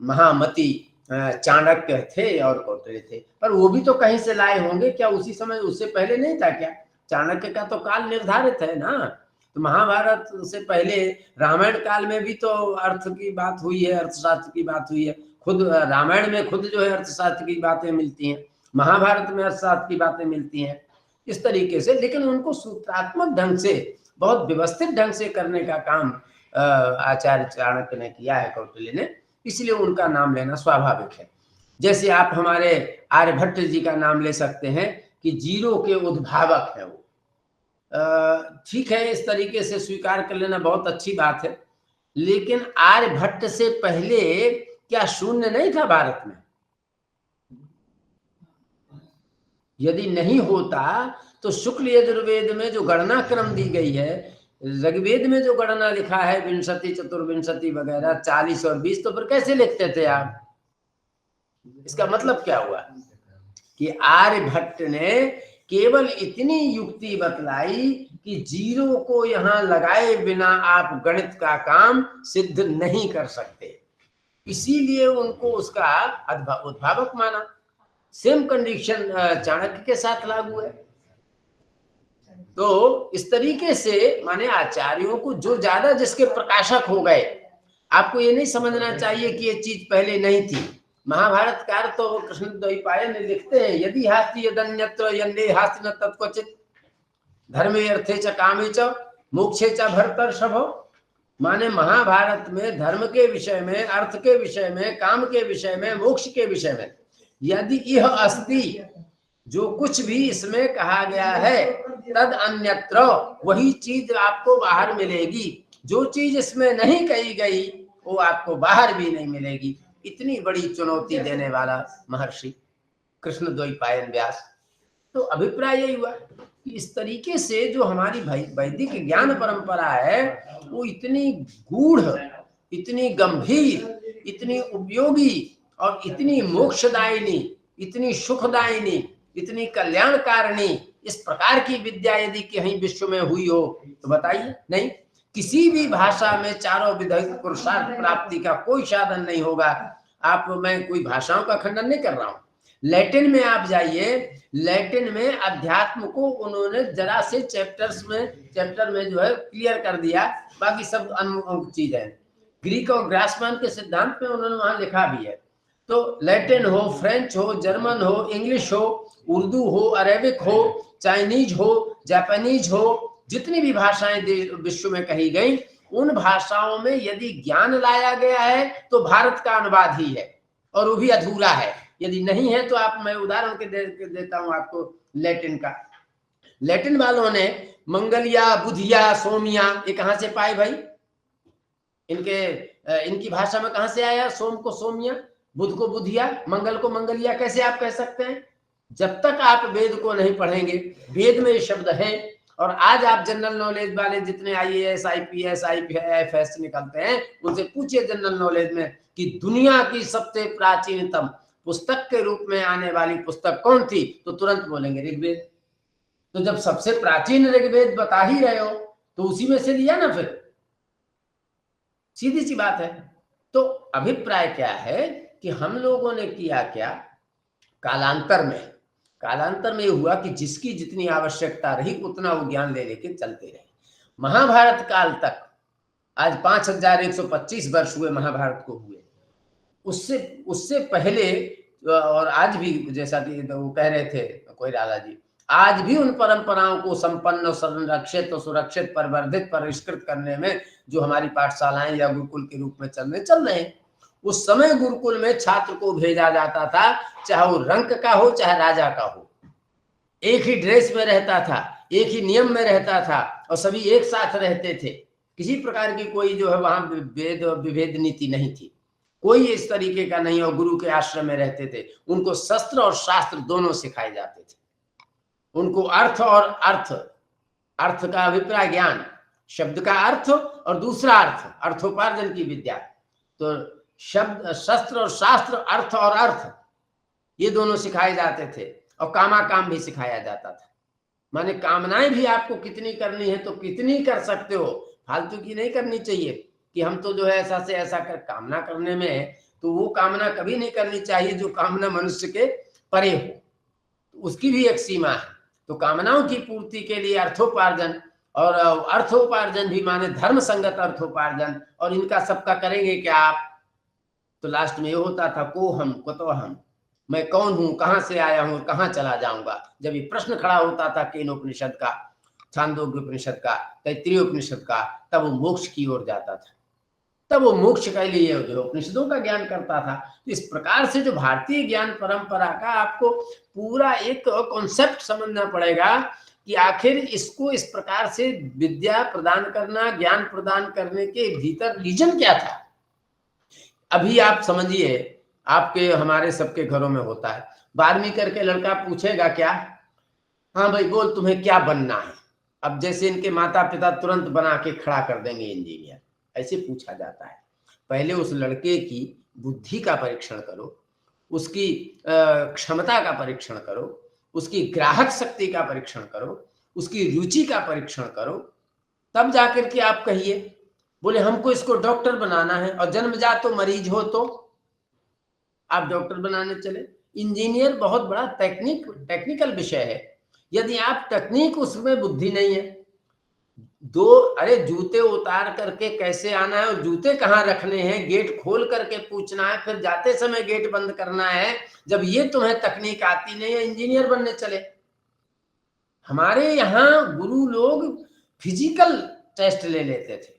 C: महामती चाणक्य थे और कौटिल्य थे। पर वो भी तो कहीं से लाए होंगे क्या? उसी समय, उससे पहले नहीं था क्या? चाणक्य का तो काल निर्धारित है ना। तो महाभारत से पहले रामायण काल में भी तो अर्थ की बात हुई है, अर्थशास्त्र की बात हुई है। खुद रामायण में खुद जो है अर्थशास्त्र की बातें मिलती हैं, महाभारत में अर्थशास्त्र की बातें मिलती हैं इस तरीके से। लेकिन उनको सूत्रात्मक ढंग से, बहुत व्यवस्थित ढंग से करने का काम आचार्य चाणक्य ने किया है, कौटिल्य ने, इसलिए उनका नाम लेना स्वाभाविक है। जैसे आप हमारे आर्यभट्ट जी का नाम ले सकते हैं कि जीरो के उद्भावक है वो। ठीक है, इस तरीके से स्वीकार कर लेना बहुत अच्छी बात है। लेकिन आर्यभट्ट से पहले क्या शून्य नहीं था भारत में? यदि नहीं होता तो शुक्ल यजुर्वेद में जो गणना क्रम दी गई है, ऋग्वेद में जो गणना लिखा है विंशति, चतुर्विंशति वगैरह 40 और 20, तो फिर कैसे लिखते थे आप? इसका मतलब क्या हुआ कि आर्यभट्ट ने केवल इतनी युक्ति बतलाई कि जीरो को यहां लगाए बिना आप गणित का काम सिद्ध नहीं कर सकते, इसीलिए उनको उसका उद्भावक माना। सेम कंडीशन चाणक्य के साथ लागू है।
B: तो इस तरीके से माने आचार्यों को जो ज्यादा जिसके प्रकाशक हो गए, आपको ये नहीं समझना चाहिए कि ये चीज पहले नहीं थी। महाभारतकार तो कृष्णद्वैपायन लिखते हैं, यदि हास्ति यदन्यत्र यन्ने हास्ति न तत्क्वचित् धर्मे अर्थे च कामे च मोक्षे च भरतर्षभ। माने महाभारत में धर्म के विषय में, अर्थ के विषय में, काम के विषय में, मोक्ष के विषय में यदि यह अस्ति, जो कुछ भी इसमें कहा गया है, तद अन्यत्र, वही चीज आपको बाहर मिलेगी। जो चीज इसमें नहीं कही गई वो आपको बाहर भी नहीं मिलेगी। इतनी बड़ी चुनौती देने वाला महर्षि कृष्णद्वैपायन व्यास। तो अभिप्राय यही हुआ कि इस तरीके से जो हमारी वैदिक ज्ञान परंपरा है वो इतनी गूढ़, इतनी गंभीर, इतनी उपयोगी और इतनी मोक्षदायिनी, इतनी सुखदायिनी, इतनी कल्याणकारिणी, इस प्रकार की विद्या यदि कहीं विश्व में हुई हो तो बताइए। नहीं, किसी भी भाषा में चारों विधि पुरुषार्थ प्राप्ति का कोई साधन नहीं होगा। आप, मैं कोई भाषाओं का खंडन नहीं कर रहा हूं। लैटिन में आप जाइए, लैटिन में अध्यात्म को उन्होंने जरा से चैप्टर में जो है क्लियर कर दिया, बाकी सब अन्य चीज है। ग्रीक और ग्रासमान के सिद्धांत में उन्होंने वहां लिखा भी है। तो लैटिन हो, फ्रेंच हो, जर्मन हो, इंग्लिश हो, उर्दू हो, अरेबिक हो, चाइनीज हो, जापानीज हो, जितनी भी भाषाएं विश्व में कही गई, उन भाषाओं में यदि ज्ञान लाया गया है तो भारत का अनुवाद ही है, और वो भी अधूरा है। यदि नहीं है तो आप, मैं उदाहरण के देता हूं आपको लैटिन का। लैटिन वालों ने मंगलिया, बुधिया, सोमिया, ये कहां से पाए भाई? इनकी भाषा में कहां से आया? सोम को सोमिया, बुध को बुधिया, मंगल को मंगलिया। कैसे आप कह सकते हैं? जब तक आप वेद को नहीं पढ़ेंगे, वेद में ये शब्द है। और आज आप जनरल नॉलेज वाले जितने IAS, IPS, IFS निकलते हैं, उनसे पूछिए जनरल नॉलेज में कि दुनिया की सबसे प्राचीनतम पुस्तक के रूप में आने वाली पुस्तक कौन थी, तो तुरंत बोलेंगे ऋग्वेद। तो जब सबसे प्राचीन ऋग्वेद बता ही रहे हो तो उसी में से लिया ना, फिर सीधी सी बात है। तो अभिप्राय क्या है कि हम लोगों ने किया क्या, कालांतर में हुआ कि जिसकी जितनी आवश्यकता रही उतना वो ज्ञान ले लेके चलते रहे। महाभारत काल तक, आज 5125 वर्ष हुए महाभारत को हुए, उससे पहले और आज भी, जैसा कि वो कह रहे थे कोइराला जी, आज भी उन परंपराओं को संपन्न, संरक्षित और सुरक्षित, परिवर्धित, परिष्कृत करने में जो हमारी पाठशालाएं या गुरुकुल के रूप में चल रहे हैं। उस समय गुरुकुल में छात्र को भेजा जाता था, चाहे वो रंक का हो चाहे राजा का हो, एक ही ड्रेस में रहता था, एक ही नियम में रहता था और सभी एक साथ रहते थे। किसी प्रकार की कोई जो है वहां वेद विभेद नीति नहीं थी, कोई इस तरीके का नहीं। और गुरु के आश्रम में रहते थे, उनको शस्त्र और शास्त्र दोनों सिखाए जाते थे। उनको अर्थ और अर्थ का अभिप्राय ज्ञान, शब्द का अर्थ और दूसरा अर्थ, अर्थोपार्जन की विद्या। तो शब्द, शस्त्र और शास्त्र, अर्थ और अर्थ, ये दोनों सिखाए जाते थे। और काम भी सिखाया जाता था। माने कामनाएं भी आपको कितनी करनी है तो कितनी कर सकते हो, फालतू की नहीं करनी चाहिए कि हम तो जो है ऐसा से ऐसा कर। कामना करने में तो वो कामना कभी नहीं करनी चाहिए जो कामना मनुष्य के परे हो, उसकी भी एक सीमा है। तो कामनाओं की पूर्ति के लिए अर्थोपार्जन, और अर्थोपार्जन भी माने धर्म संगत अर्थोपार्जन। और इनका सबका करेंगे क्या आप? तो लास्ट में ये होता था, को हम कतो हम, मैं कौन हूं, कहां से आया हूं, कहां चला जाऊंगा। जब ये प्रश्न खड़ा होता था केनोपनिषद का, छांदोग्य उपनिषद का, तैत्तिरीय उपनिषद का, तब वो मोक्ष की ओर जाता था। तब वो मोक्ष के लिए जो उपनिषदों का ज्ञान करता था। तो इस प्रकार से जो भारतीय ज्ञान परंपरा का आपको पूरा एक कॉन्सेप्ट समझना पड़ेगा कि आखिर इसको इस प्रकार से विद्या प्रदान करना, ज्ञान प्रदान करने के भीतर रीजन क्या था। अभी आप समझिए, आपके हमारे सबके घरों में होता है, 12वीं करके लड़का पूछेगा क्या, हाँ भाई बोल तुम्हें क्या बनना है। अब जैसे इनके माता पिता तुरंत बना के खड़ा कर देंगे इंजीनियर, ऐसे पूछा जाता है। पहले उस लड़के की बुद्धि का परीक्षण करो, उसकी क्षमता का परीक्षण करो, उसकी ग्राहक शक्ति का परीक्षण करो, उसकी रुचि का परीक्षण करो, तब जाकर के आप कहिए। बोले हमको इसको डॉक्टर बनाना है और जन्मजात तो मरीज हो तो आप डॉक्टर बनाने चले। इंजीनियर बहुत बड़ा टेक्निकल विषय है। यदि आप टेक्निक उसमें बुद्धि नहीं है, अरे जूते उतार करके कैसे आना है और जूते कहाँ रखने हैं, गेट खोल करके पूछना है, फिर जाते समय गेट बंद करना है, जब ये तुम्हें तकनीक आती नहीं है, इंजीनियर बनने चले। हमारे यहाँ गुरु लोग फिजिकल टेस्ट ले लेते थे,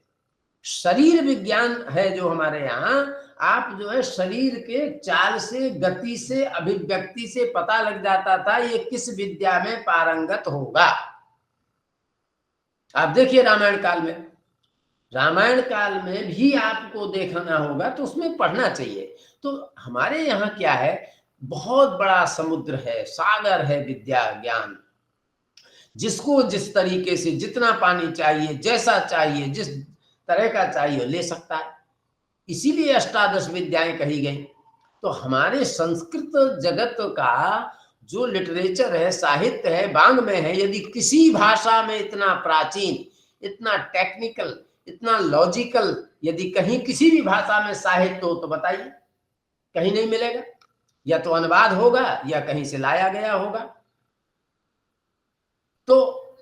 B: शरीर विज्ञान है जो हमारे यहाँ, आप जो है शरीर के चाल से, गति से, अभिव्यक्ति से पता लग जाता था ये किस विद्या में पारंगत होगा। आप देखिए रामायण काल में, रामायण काल में भी आपको देखना होगा तो उसमें पढ़ना चाहिए। तो हमारे यहाँ क्या है, बहुत बड़ा समुद्र है, सागर है विद्या ज्ञान, जिसको जिस तरीके से जितना पानी चाहिए, जैसा चाहिए, जिस तरह का चाहिए ले सकता है। इसीलिए अष्टादश विद्याएं कही गई। तो हमारे संस्कृत जगत का जो लिटरेचर है, साहित्य है, वाङ्मय है, यदि किसी भाषा में इतना प्राचीन, इतना टेक्निकल, इतना लॉजिकल, यदि कहीं किसी भी भाषा में साहित्य हो तो बताइए, कहीं नहीं मिलेगा। या तो अनुवाद होगा या कहीं से लाया गया होगा। तो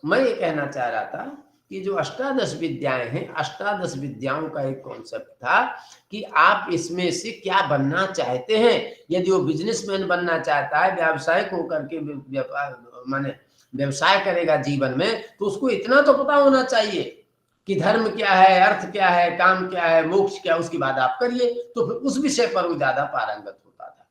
B: मैं ये कहना चाह रहा था कि जो अष्टादश विद्याएं हैं, अष्टादश विद्याओं का एक कॉन्सेप्ट था कि आप इसमें से क्या बनना चाहते हैं। यदि वो बिजनेसमैन बनना चाहता है, व्यावसायिक होकर के माने व्यवसाय करेगा जीवन में, तो उसको इतना तो पता होना चाहिए कि धर्म क्या है, अर्थ क्या है, काम क्या है, मोक्ष क्या है, उसकी बात आप करिए। तो फिर उस विषय पर वो ज्यादा पारंगत होता था।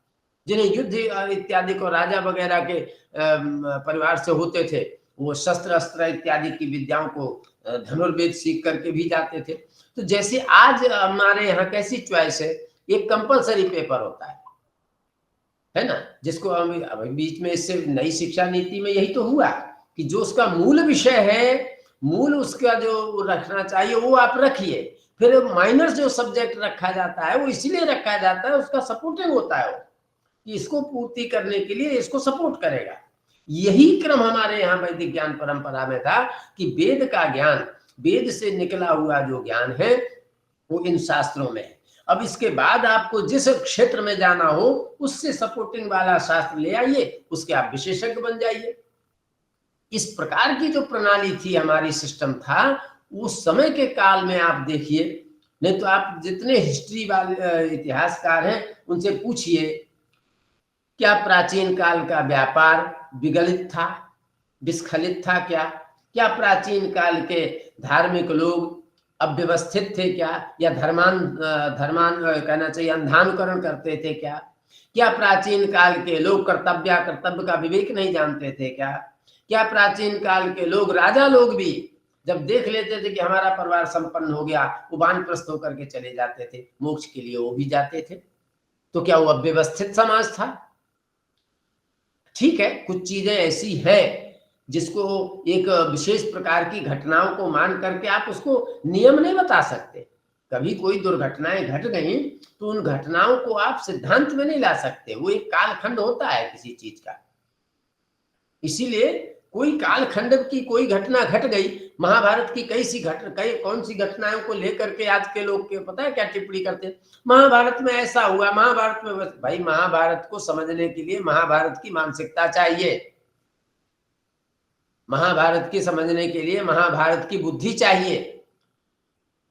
B: जिन्हें युद्ध इत्यादि को राजा वगैरह के परिवार से होते थे, वो शस्त्र अस्त्र इत्यादि की विद्याओं को धनुर्वेद सीख करके भी जाते थे। तो जैसे आज हमारे यहाँ कैसी चॉइस है, एक कंपलसरी पेपर होता है ना, जिसको अभी बीच में इससे नई शिक्षा नीति में यही तो हुआ कि जो उसका मूल विषय है, मूल उसका जो रखना चाहिए वो आप रखिए, फिर माइनर जो सब्जेक्ट रखा जाता है वो इसीलिए रखा जाता है, उसका सपोर्टिंग होता है वो, कि इसको पूर्ति करने के लिए इसको सपोर्ट करेगा। यही क्रम हमारे यहाँ वैदिक ज्ञान परंपरा में था कि वेद का ज्ञान, वेद से निकला हुआ जो ज्ञान है वो इन शास्त्रों में है। अब इसके बाद आपको जिस क्षेत्र में जाना हो उससे सपोर्टिंग वाला शास्त्र ले आइए, उसके आप विशेषज्ञ बन जाइए। इस प्रकार की जो प्रणाली थी, हमारी सिस्टम था, उस समय के काल में आप देखिए, नहीं तो आप जितने हिस्ट्री वाले इतिहासकार हैं उनसे पूछिए, क्या प्राचीन काल का व्यापार विगलित था, विस्खलित था क्या? क्या प्राचीन काल के धार्मिक लोग अव्यवस्थित थे क्या, या धर्मान कहना चाहिए अंधानुकरण करते थे क्या? क्या प्राचीन काल के लोग कर्तव्य का विवेक नहीं जानते थे क्या? क्या प्राचीन काल के लोग, राजा लोग भी जब देख लेते थे कि हमारा परिवार संपन्न हो गया, वो वानप्रस्थ होकर के चले जाते थे, मोक्ष के लिए वो भी जाते थे। तो क्या वो अव्यवस्थित समाज था? ठीक है, कुछ चीजें ऐसी है जिसको एक विशेष प्रकार की घटनाओं को मान करके आप उसको नियम नहीं बता सकते। कभी कोई दुर्घटनाएं घट गई तो उन घटनाओं को आप सिद्धांत में नहीं ला सकते, वो एक कालखंड होता है किसी चीज का। इसीलिए कोई कालखंड की कोई घटना घट गई, महाभारत की कौन सी घटनाओं को लेकर के आज के लोग के पता है क्या टिप्पणी करते हैं, महाभारत में ऐसा हुआ, महाभारत में। भाई महाभारत को समझने के लिए महाभारत की मानसिकता चाहिए, महाभारत की समझने के लिए महाभारत की बुद्धि चाहिए।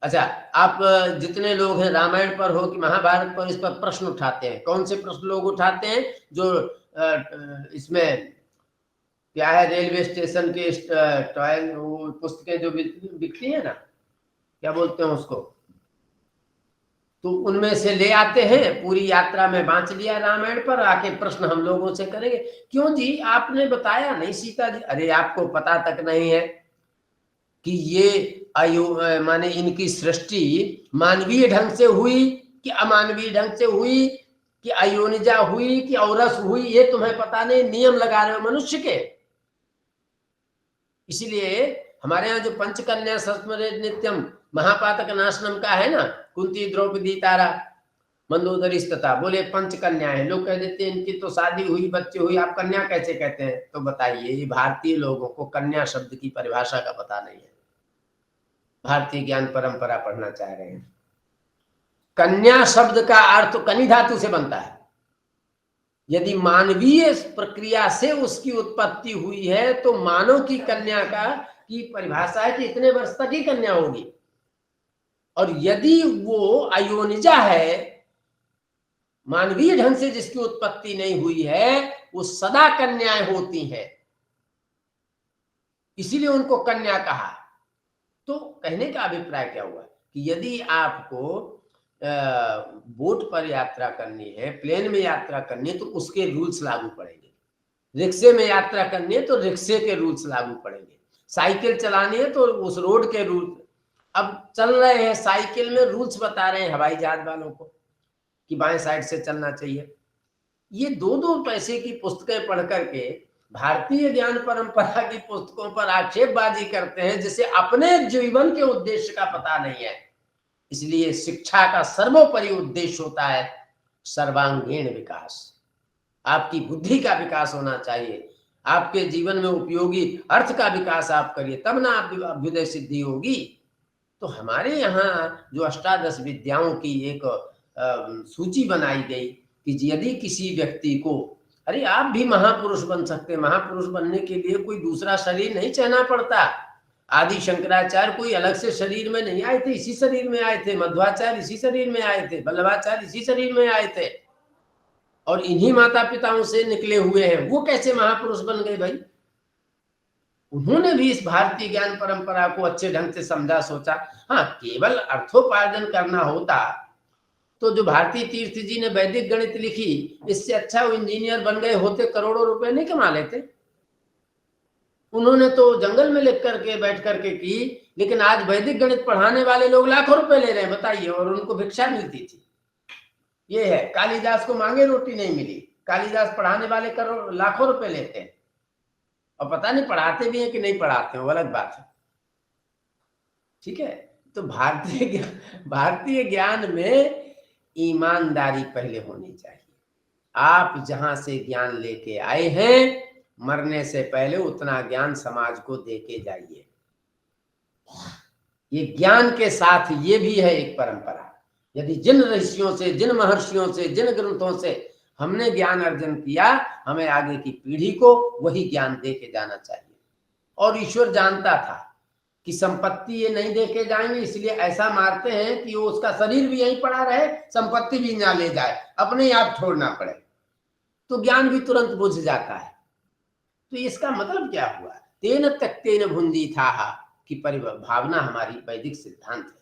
B: अच्छा, आप जितने लोग हैं रामायण पर हो कि महाभारत पर, इस पर प्रश्न उठाते हैं, कौन से प्रश्न लोग उठाते हैं? जो इसमें क्या है, रेलवे स्टेशन के टॉयल वो पुस्तकें जो बिकती है ना, क्या बोलते हैं उसको, तो उनमें से ले आते हैं, पूरी यात्रा में बांच लिया रामायण पर, आके प्रश्न हम लोगों से करेंगे, क्यों जी आपने बताया नहीं सीता जी? अरे आपको पता तक नहीं है कि ये माने इनकी सृष्टि मानवीय ढंग से हुई कि अमानवीय ढंग से हुई, कि अयोनिजा हुई कि औरस हुई, ये तुम्हें पता नहीं, नियम लगा रहे हो मनुष्य के। इसीलिए हमारे यहाँ जो पंचकन्या सस्मरेत नित्यम महापातक नाशनम का है ना, कुंती द्रौपदी तारा मंदोदरी तथा, बोले पंचकन्या है। लोग कह देते हैं इनकी तो शादी हुई, बच्चे हुई, आप कन्या कैसे कहते हैं? तो बताइए, ये भारतीय लोगों को कन्या शब्द की परिभाषा का पता नहीं है, भारतीय ज्ञान परंपरा पढ़ना चाह रहे हैं। कन्या शब्द का अर्थ कनि धातु से बनता है, यदि मानवीय प्रक्रिया से उसकी उत्पत्ति हुई है तो मानव की कन्या की परिभाषा है कि इतने वर्ष तक ही कन्या होगी, और यदि वो अयोनिजा है, मानवीय ढंग से जिसकी उत्पत्ति नहीं हुई है, वो सदा कन्याएं होती हैं, इसीलिए उनको कन्या कहा। तो कहने का अभिप्राय क्या हुआ कि यदि आपको बोट पर यात्रा करनी है, प्लेन में यात्रा करनी है, तो उसके रूल्स लागू पड़ेंगे। रिक्शे में यात्रा करनी है तो रिक्शे के रूल्स लागू पड़ेंगे। साइकिल चलानी है तो उस रोड के रूल। अब चल रहे हैं साइकिल में, रूल्स बता रहे हैं हवाई जहाज वालों को कि बाएं साइड से चलना चाहिए। ये दो दो पैसे की पुस्तकें पढ़ करके भारतीय ज्ञान परंपरा की पुस्तकों पर आक्षेपबाजी करते हैं, जिसे अपने जीवन के उद्देश्य का पता नहीं है। इसलिए शिक्षा का सर्वोपरि उद्देश्य होता है सर्वांगीण विकास। आपकी बुद्धि का विकास होना चाहिए, आपके जीवन में उपयोगी अर्थ का विकास आप करिए, तब ना अभ्युदय सिद्धि होगी। तो हमारे यहाँ जो अष्टादश विद्याओं की एक सूची बनाई गई कि यदि किसी व्यक्ति को, अरे आप भी महापुरुष बन सकते हैं, महापुरुष बनने के लिए कोई दूसरा शरीर नहीं चाहना पड़ता। आदि शंकराचार्य कोई अलग से शरीर में नहीं आए थे, इसी शरीर में आए थे। मध्वाचार्य इसी शरीर में आए थे, वल्लभाचार्य इसी शरीर में आए थे, और इन्हीं माता पिताओं से निकले हुए हैं। वो कैसे महापुरुष बन गए भाई? उन्होंने भी इस भारतीय ज्ञान परंपरा को अच्छे ढंग से समझा, सोचा। हाँ, केवल अर्थोपार्जन करना होता तो जो भारतीय तीर्थ जी ने वैदिक गणित लिखी, इससे अच्छा वो इंजीनियर बन गए होते, करोड़ों रुपए नहीं कमा लेते। उन्होंने तो जंगल में लिख करके बैठ करके की, लेकिन आज वैदिक गणित पढ़ाने वाले लोग लाखों रुपए ले रहे हैं, बताइए, और उनको भिक्षा मिलती थी। ये है, कालिदास को मांगे रोटी नहीं मिली, कालिदास पढ़ाने वाले करोड़ लाखों रुपए लेते हैं, और पता नहीं पढ़ाते भी हैं कि नहीं पढ़ाते हैं, वो अलग बात है। ठीक है, तो भारतीय ज्ञान में ईमानदारी पहले होनी चाहिए। आप जहां से ज्ञान लेके आए हैं, मरने से पहले उतना ज्ञान समाज को देके जाइए। ये ज्ञान के साथ ये भी है एक परंपरा। यदि जिन ऋषियों से, जिन महर्षियों से, जिन ग्रंथों से हमने ज्ञान अर्जन किया, हमें आगे की पीढ़ी को वही ज्ञान दे के जाना चाहिए। और ईश्वर जानता था कि संपत्ति ये नहीं दे के जाएंगे, इसलिए ऐसा मारते हैं कि वो उसका शरीर भी यहीं पड़ा रहे, संपत्ति भी ना ले जाए, अपने आप छोड़ना पड़े, तो ज्ञान भी तुरंत बुझ जाता है। तो इसका मतलब क्या हुआ? तेन त्यक्तेन भुंजीथाः की परिभावना हमारी वैदिक सिद्धांत है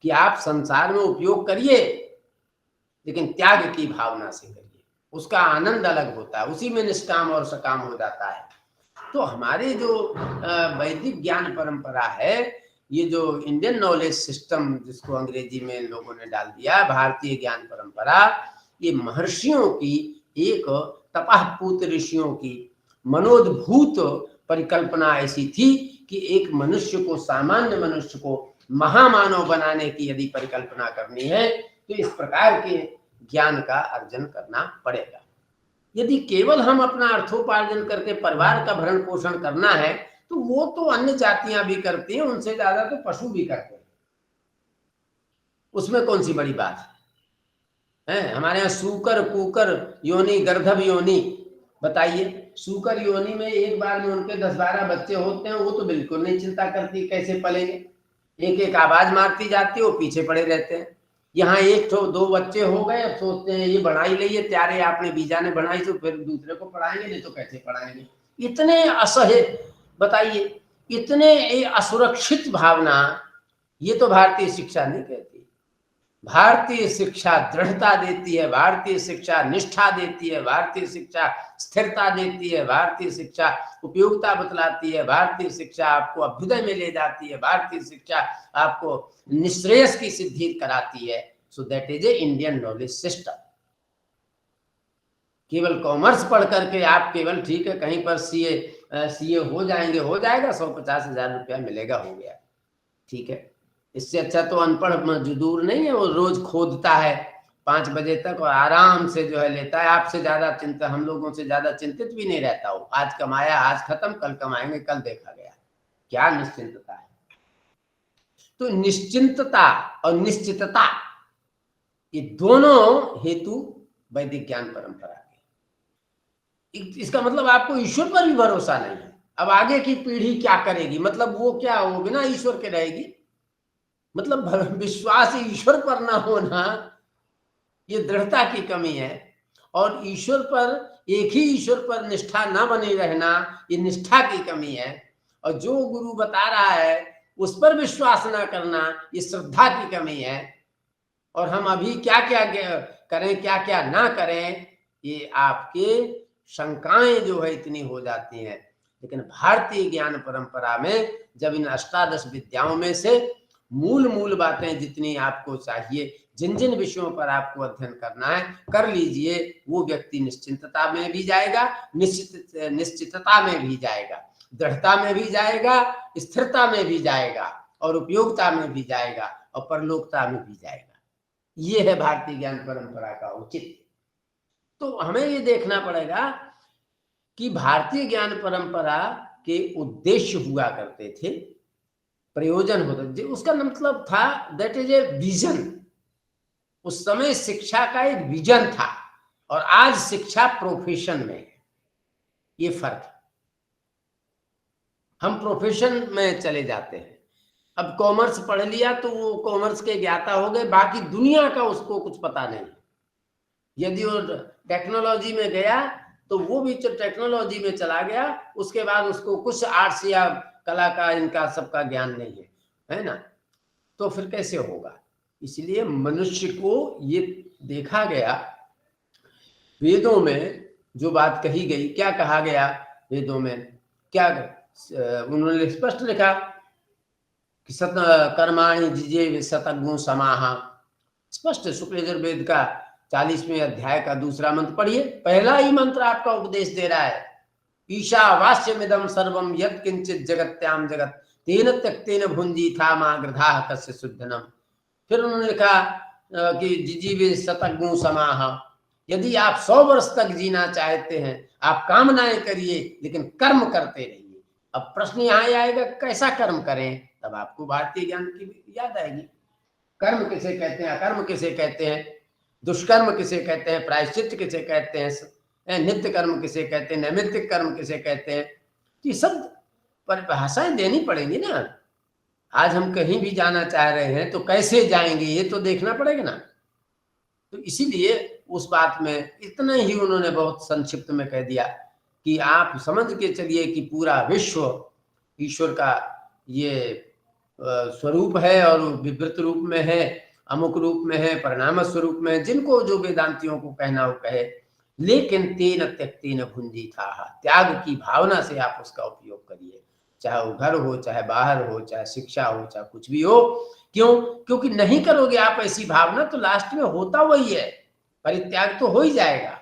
B: कि आप संसार में उपयोग करिए, लेकिन त्याग की भावना से करिए, उसका आनंद अलग होता है, उसी में निष्काम और सकाम हो जाता है। तो हमारे जो वैदिक ज्ञान परंपरा है, ये जो इंडियन नॉलेज सिस्टम जिसको अंग्रेजी में लोगों ने डाल दिया, भारतीय ज्ञान परंपरा, ये महर्षियों की एक तपःपूत ऋषियों की मनोद्भूत परिकल्पना ऐसी थी कि एक मनुष्य को, सामान्य मनुष्य को महामानव बनाने की यदि परिकल्पना करनी है तो इस प्रकार के ज्ञान का अर्जन करना पड़ेगा। यदि केवल हम अपना अर्थोपार्जन करके परिवार का भरण पोषण करना है तो वो तो अन्य जातियां भी करती हैं, उनसे ज्यादा तो पशु भी करते हैं, उसमें कौन सी बड़ी बात है? हमारे यहाँ सूकर, कुकर योनि, गर्दभ योनि, बताइए, सूकर योनि में एक बार में उनके 10-12 बच्चे होते हैं, वो तो बिल्कुल नहीं चिंता करती कैसे पलेंगे, एक एक आवाज मारती जाती है, वो पीछे पड़े रहते हैं। यहाँ एक तो 2 बच्चे हो गए, अब सोचते हैं ये बढ़ाई लिए, त्यारे आपने बीजा ने बढ़ाई तो फिर दूसरे को पढ़ाएंगे, नहीं तो कैसे पढ़ाएंगे। इतने असह्य, बताइए, इतने असुरक्षित भावना, ये तो भारतीय शिक्षा नहीं कहती। भारतीय शिक्षा दृढ़ता देती है, भारतीय शिक्षा निष्ठा देती है, भारतीय शिक्षा स्थिरता देती है, भारतीय शिक्षा उपयोगिता बतलाती है, भारतीय शिक्षा आपको अभ्युदय में ले जाती है, भारतीय शिक्षा आपको निश्रेयस की सिद्धि कराती है। सो that is A Indian knowledge system. केवल कॉमर्स पढ़ करके आप केवल, ठीक है, कहीं पर सीए हो जाएंगे, हो जाएगा, 150 हजार रुपया मिलेगा, हो गया, ठीक है। इससे अच्छा तो अनपढ़ मजदूर नहीं है, वो रोज खोदता है 5 बजे तक और आराम से जो है लेता है। आपसे ज्यादा चिंता, हम लोगों से ज्यादा चिंतित भी नहीं रहता हो, आज कमाया, आज खत्म, कल कमाएंगे, कल देखा गया। क्या निश्चिंतता है? तो निश्चिंतता और निश्चितता, ये दोनों हेतु वैदिक ज्ञान परंपरा के। इसका मतलब आपको ईश्वर पर भी भरोसा नहीं है। अब आगे की पीढ़ी क्या करेगी, मतलब वो क्या हो बिना ईश्वर के रहेगी। मतलब विश्वास ईश्वर पर ना होना ये दृढ़ता की कमी है, और ईश्वर पर एक ही ईश्वर पर निष्ठा ना बनी रहना ये निष्ठा की कमी है, और जो गुरु बता रहा है उस पर विश्वास ना करना ये श्रद्धा की कमी है। और हम अभी क्या क्या करें क्या क्या ना करें ये आपके शंकाएं जो है इतनी हो जाती हैं। लेकिन भारतीय ज्ञान परंपरा में जब इन अष्टादश विद्याओं में से मूल मूल बातें जितनी आपको चाहिए, जिन जिन विषयों पर आपको अध्ययन करना है कर लीजिए, वो व्यक्ति निश्चिंतता में भी जाएगा, निश्चितता में भी जाएगा, दृढ़ता में भी जाएगा, स्थिरता में भी जाएगा, और उपयोगिता में भी जाएगा, और परलोकता में भी जाएगा। ये है भारतीय ज्ञान परंपरा का औचित्य। तो हमें ये देखना पड़ेगा कि भारतीय ज्ञान परंपरा के उद्देश्य हुआ करते थे, प्रयोजन होता थे, उसका मतलब था दैट इज ए विजन। उस समय शिक्षा का एक विजन था, और आज शिक्षा प्रोफेशन में है। ये फर्क है। हम प्रोफेशन में चले जाते हैं। अब कॉमर्स पढ़ लिया तो वो कॉमर्स के ज्ञाता हो गए, बाकी दुनिया का उसको कुछ पता नहीं। यदि वो टेक्नोलॉजी में गया तो वो भी टेक्नोलॉजी में चला गया, उसके बाद उसको कुछ आर्ट्स या कला का इनका सबका ज्ञान नहीं है, है ना। तो फिर कैसे होगा। इसलिए मनुष्य को ये देखा गया, वेदों में जो बात कही गई, क्या कहा गया वेदों में, क्या उन्होंने स्पष्ट लिखा कि सत कर्माणि जिजे शतज्ञो समाह। स्पष्ट शुक्ल यजुर्वेद का 40वें अध्याय का दूसरा मंत्र पढ़िए। पहला ही मंत्र आपका उपदेश दे रहा है, ईशावास्यमिदं सर्वं यत् किंचित जगत्याम जगत तेन त्यक्तेन भुंजीथा मा गृधाः कस्य शुद्धनम। फिर उन्होंने लिखा कि जिजीवे शतज्ञो समाह। यदि आप 100 वर्ष तक जीना चाहते हैं, आप कामनाएं करिए लेकिन कर्म करते रहिए। अब प्रश्न यहाँ आएगा कैसा कर्म करें, तब आपको भारतीय ज्ञान की याद आएगी। कर्म किसे कहते हैं, अकर्म किसे कहते हैं, दुष्कर्म किसे कहते हैं, प्रायश्चित किसे कहते हैं, नित्य कर्म किसे कहते हैं, नैमित्तिक कर्म किसे कहते हैं, ये सब परिभाषाएं देनी पड़ेंगी ना। आज हम कहीं भी जाना चाह रहे हैं तो कैसे जाएंगे ये तो देखना पड़ेगा ना। तो इसीलिए उस बात में इतना ही उन्होंने बहुत संक्षिप्त में कह दिया कि आप समझ के चलिए कि पूरा विश्व ईश्वर का ये स्वरूप है, और विवृत रूप में है, अमुक रूप में है, परिणाम स्वरूप में, जिनको जो वेदांतियों को कहना हो कहे, लेकिन तेन त्यक्तेन भुंजीथा। त्याग की भावना से आप उसका उपयोग करिए, चाहे वो घर हो, चाहे बाहर हो, चाहे शिक्षा हो, चाहे कुछ भी हो। क्यों? क्योंकि नहीं करोगे आप ऐसी भावना तो लास्ट में होता वही है, परित्याग तो हो ही जाएगा।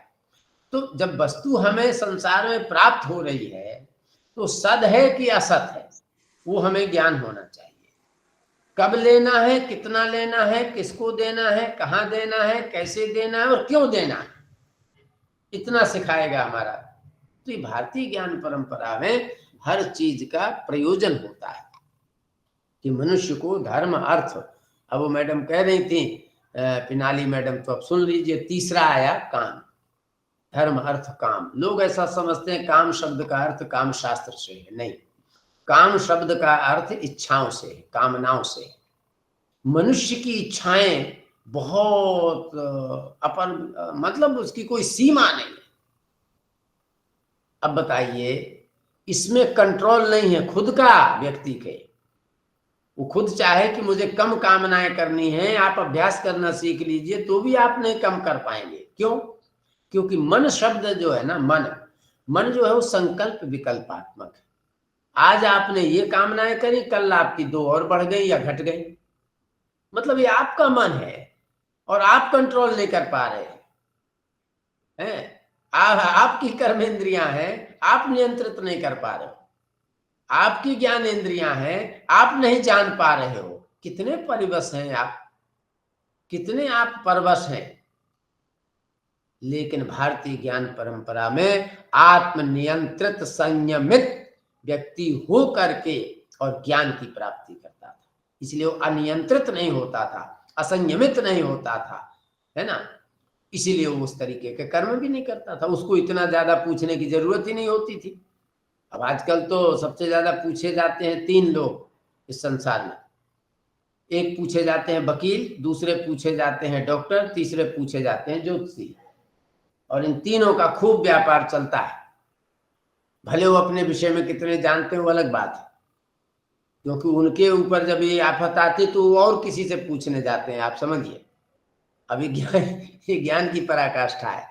B: तो जब वस्तु हमें संसार में प्राप्त हो रही है तो सद है कि असत है वो हमें ज्ञान होना चाहिए। कब लेना है, कितना लेना है, किसको देना है, कहाँ देना है, कैसे देना है और क्यों देना है, इतना सिखाएगा हमारा। तो ये भारतीय ज्ञान परंपरा में हर चीज का प्रयोजन होता है कि मनुष्य को धर्म अर्थ। अब वो मैडम कह रही थी पिनाली मैडम, तो अब सुन लीजिए, तीसरा आया काम। धर्म अर्थ काम। लोग ऐसा समझते हैं काम शब्द का अर्थ काम शास्त्र से है, नहीं। काम शब्द का अर्थ इच्छाओं से है, कामनाओं से है। मनुष्य की इच्छाएं बहुत मतलब उसकी कोई सीमा नहीं है। अब बताइए, इसमें कंट्रोल नहीं है खुद का व्यक्ति के। वो खुद चाहे कि मुझे कम कामनाएं करनी है, आप अभ्यास करना सीख लीजिए तो भी आप नहीं कम कर पाएंगे। क्यों? क्योंकि मन शब्द जो है ना, मन जो है वो संकल्प विकल्पात्मक है। आज आपने ये कामनाएं करी, कल आपकी 2 और बढ़ गई या घट गई। मतलब ये आपका मन है और आप कंट्रोल नहीं कर पा रहे हैं। आपकी कर्मेंद्रियां हैं, आप नियंत्रित नहीं कर पा रहे हो। आपकी ज्ञान इंद्रियां हैं, आप नहीं जान पा रहे हो। कितने परिवश हैं आप, कितने आप परवश हैं। लेकिन भारतीय ज्ञान परंपरा में आत्मनियंत्रित संयमित व्यक्ति हो करके और ज्ञान की प्राप्ति करता था। इसलिए वो अनियंत्रित नहीं होता था, असंयमित नहीं होता था, है ना। इसीलिए वो उस तरीके के कर्म भी नहीं करता था, उसको इतना ज्यादा पूछने की जरूरत ही नहीं होती थी। अब आजकल तो सबसे ज्यादा पूछे जाते हैं 3 लोग इस संसार में। एक पूछे जाते हैं वकील, दूसरे पूछे जाते हैं डॉक्टर, तीसरे पूछे जाते हैं ज्योतिषी। और इन तीनों का खूब व्यापार चलता है। भले वो अपने विषय में कितने जानते हैं वो अलग बात है, क्योंकि उनके ऊपर जब ये आफत आती तो वो और किसी से पूछने जाते हैं, आप समझिए। अभी ज्ञान की पराकाष्ठा है।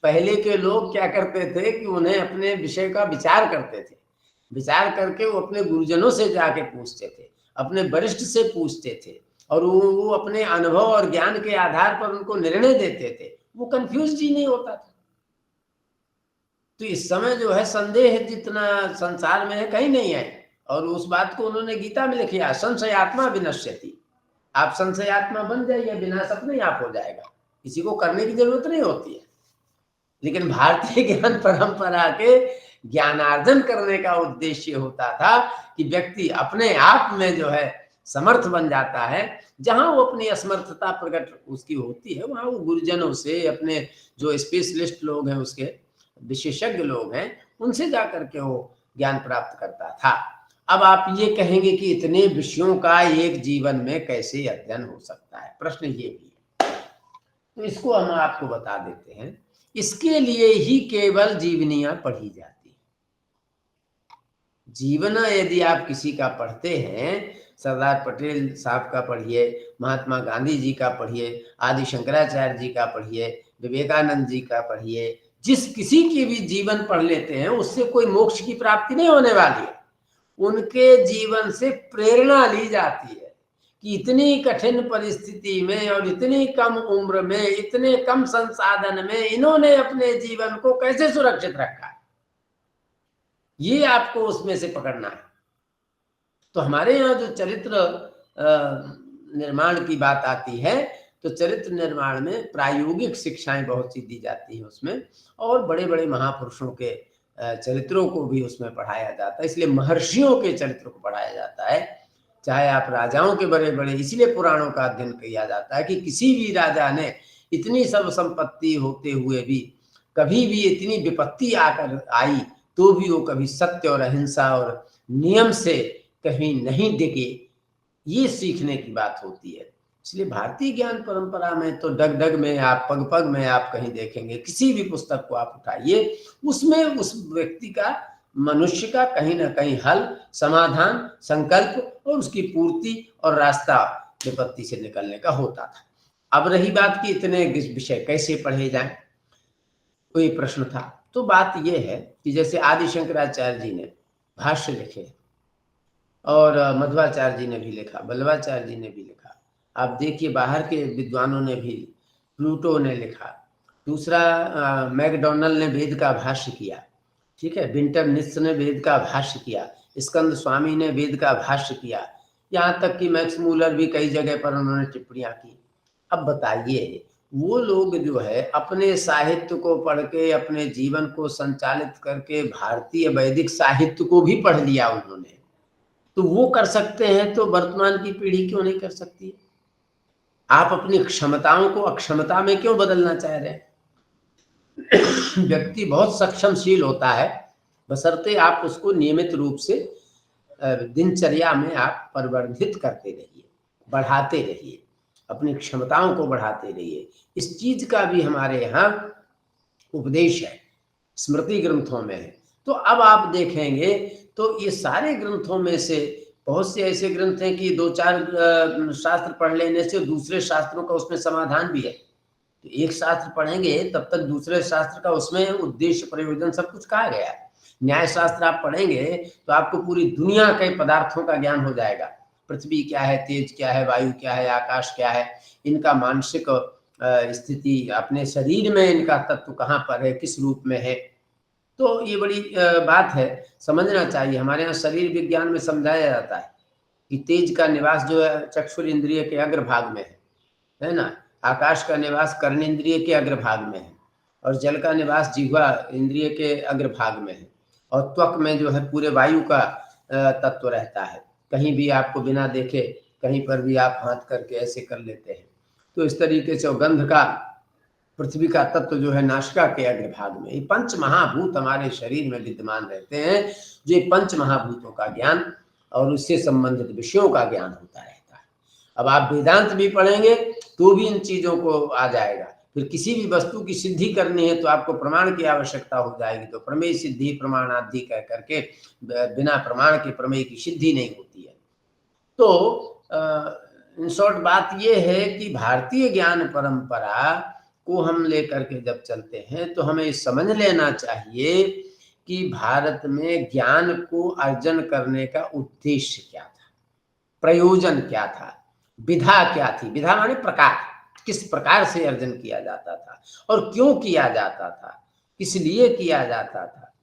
B: पहले के लोग क्या करते थे कि उन्हें अपने विषय का विचार करते थे, विचार करके वो अपने गुरुजनों से जाके पूछते थे, अपने वरिष्ठ से पूछते थे, और वो अपने अनुभव और ज्ञान के आधार पर उनको निर्णय देते थे। वो कंफ्यूज ही नहीं होता था। तो इस समय जो है संदेह जितना संसार में है कहीं नहीं है, और उस बात को उन्होंने गीता में लिखा, संशयात्मा विनश्यति। आप संशयात्मा बन जाइए, विनाश अपने आप हो जाएगा, किसी को करने की जरूरत नहीं होती है। लेकिन भारतीय ज्ञान परंपरा के ज्ञानार्जन करने का उद्देश्य होता था कि व्यक्ति अपने आप में जो है समर्थ बन जाता है। जहां वो अपनी असमर्थता प्रकट उसकी होती है, वहां वो गुरुजनों से, अपने जो स्पेशलिस्ट लोग हैं, उसके विशेषज्ञ लोग हैं, उनसे जाकर के वो ज्ञान प्राप्त करता था। अब आप ये कहेंगे कि इतने विषयों का एक जीवन में कैसे अध्ययन हो सकता है, प्रश्न ये भी है। तो इसको हम आपको बता देते हैं। इसके लिए ही केवल जीवनियां पढ़ी जाती। जीवन यदि आप किसी का पढ़ते हैं, सरदार पटेल साहब का पढ़िए, महात्मा गांधी जी का पढ़िए, आदि शंकराचार्य जी का पढ़िए, विवेकानंद जी का पढ़िए, जिस किसी की भी जीवन पढ़ लेते हैं उससे कोई मोक्ष की प्राप्ति नहीं होने वाली है। उनके जीवन से प्रेरणा ली जाती है कि इतनी कठिन परिस्थिति में और इतनी कम उम्र में, इतने कम संसाधन में इन्होंने अपने जीवन को कैसे सुरक्षित रखा है, ये आपको उसमें से पकड़ना है। तो हमारे यहाँ जो चरित्र निर्माण की बात आती है, तो चरित्र निर्माण में प्रायोगिक शिक्षाएं बहुत सी दी जाती हैं उसमें, और बड़े बड़े महापुरुषों के चरित्रों को भी उसमें पढ़ाया जाता है। इसलिए महर्षियों के चरित्र को पढ़ाया जाता है, चाहे आप राजाओं के बड़े बड़े, इसलिए पुराणों का अध्ययन किया जाता है कि किसी भी राजा ने इतनी सब संपत्ति होते हुए भी कभी भी इतनी विपत्ति आकर आई तो भी वो कभी सत्य और अहिंसा और नियम से कहीं नहीं डिगे, ये सीखने की बात होती है। इसलिए भारतीय ज्ञान परंपरा में तो डग डग में, आप पग पग में आप कहीं देखेंगे, किसी भी पुस्तक को आप उठाइए, उसमें उस व्यक्ति का, मनुष्य का कहीं ना कहीं हल, समाधान, संकल्प और उसकी पूर्ति और रास्ता विपत्ति से निकलने का होता था। अब रही बात कि इतने विषय कैसे पढ़े जाएं, कोई प्रश्न था। तो बात यह है कि जैसे आदि शंकराचार्य जी ने भाष्य लिखे, और मध्वाचार्य जी ने भी लिखा, बल्लभाचार्य जी ने भी लिखा, आप देखिए बाहर के विद्वानों ने भी, प्लूटो ने लिखा, दूसरा मैकडोनल ने वेद का भाष्य किया, ठीक है, विंटर नित्स ने वेद का भाष्य किया, स्कंद स्वामी ने वेद का भाष्य किया, यहाँ तक कि मैक्स मूलर भी कई जगह पर उन्होंने टिप्पणियां की। अब बताइए, वो लोग जो है अपने साहित्य को पढ़ के अपने जीवन को संचालित करके भारतीय वैदिक साहित्य को भी पढ़ लिया उन्होंने, तो वो कर सकते हैं तो वर्तमान की पीढ़ी क्यों नहीं कर सकती? आप अपनी क्षमताओं को अक्षमता में क्यों बदलना चाह रहे हैं? व्यक्ति बहुत सक्षमशील होता है, बशर्ते आप उसको नियमित रूप से दिनचर्या में आप परिवर्धित करते रहिए, बढ़ाते रहिए, अपनी क्षमताओं को बढ़ाते रहिए। इस चीज का भी हमारे यहाँ उपदेश है, स्मृति ग्रंथों में है। तो अब आप देखेंगे तो ये सारे ग्रंथों में से बहुत से ऐसे ग्रंथ हैं कि 2-4 शास्त्र पढ़ लेने से दूसरे शास्त्रों का उसमें समाधान भी है। तो एक शास्त्र पढ़ेंगे तब तक दूसरे शास्त्र का उसमें उद्देश्य, प्रयोजन सब कुछ कहा गया है। न्याय शास्त्र आप पढ़ेंगे तो आपको पूरी दुनिया के पदार्थों का ज्ञान हो जाएगा। पृथ्वी क्या है, तेज क्या है, वायु क्या है, आकाश क्या है, इनका मानसिक स्थिति, अपने शरीर में इनका तत्व कहाँ पर है, किस रूप में है। तो ये बड़ी बात है, समझना चाहिए। हमारे यहाँ शरीर विज्ञान में समझाया जाता है कि तेज का निवास जो है चक्षुर इंद्रिय के अग्रभाग में है ना, आकाश का निवास कर्ण इंद्रिय के अग्रभाग में है, और जल का निवास जिह्वा इंद्रिय के अग्रभाग में है, और त्वक में जो है पूरे वायु का तत्व रहता है। कहीं भी आपको बिना देखे कहीं पर भी आप हाथ करके ऐसे कर लेते हैं। तो इस तरीके से गंध का पृथ्वी का तत्व जो है नासिका के अग्रभाग में, ये पंच महाभूत हमारे शरीर में विद्यमान रहते हैं। जो ये पंच महाभूतों का ज्ञान और उससे संबंधित विषयों का ज्ञान होता रहता है। अब आप वेदांत भी पढ़ेंगे तो भी इन चीजों को आ जाएगा। फिर किसी भी वस्तु की सिद्धि करनी है तो आपको प्रमाण की आवश्यकता हो जाएगी, तो प्रमेय सिद्धि प्रमाणादि कह करके बिना प्रमाण के प्रमेय की सिद्धि नहीं होती है। तो इन शॉर्ट बात यह है कि भारतीय ज्ञान परंपरा को हम लेकर के जब चलते हैं तो हमें समझ लेना चाहिए कि भारत में ज्ञान को अर्जन करने का उद्देश्य क्या था, प्रयोजन क्या था, विधा क्या थी। विधा माने प्रकार, किस प्रकार से अर्जन किया जाता था और क्यों किया जाता था, किस लिए किया जाता था,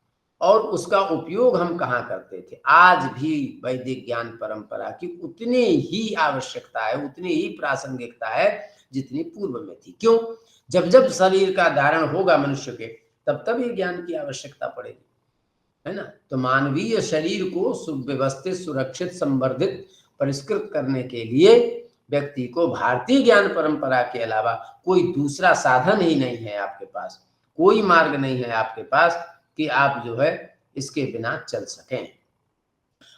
B: और उसका उपयोग हम कहाँ करते थे। आज भी वैदिक ज्ञान परंपरा की उतनी ही आवश्यकता है, उतनी ही प्रासंगिकता है जितनी पूर्व में थी। क्यों? जब जब शरीर का धारण होगा मनुष्य के, तब तब ये ज्ञान की आवश्यकता पड़ेगी, है ना। तो मानवीय शरीर को सुव्यवस्थित, सुरक्षित, संवर्धित, परिष्कृत करने के लिए व्यक्ति को भारतीय ज्ञान परंपरा के अलावा कोई दूसरा साधन ही नहीं है आपके पास, कोई मार्ग नहीं है आपके पास कि आप जो है इसके बिना चल सकें।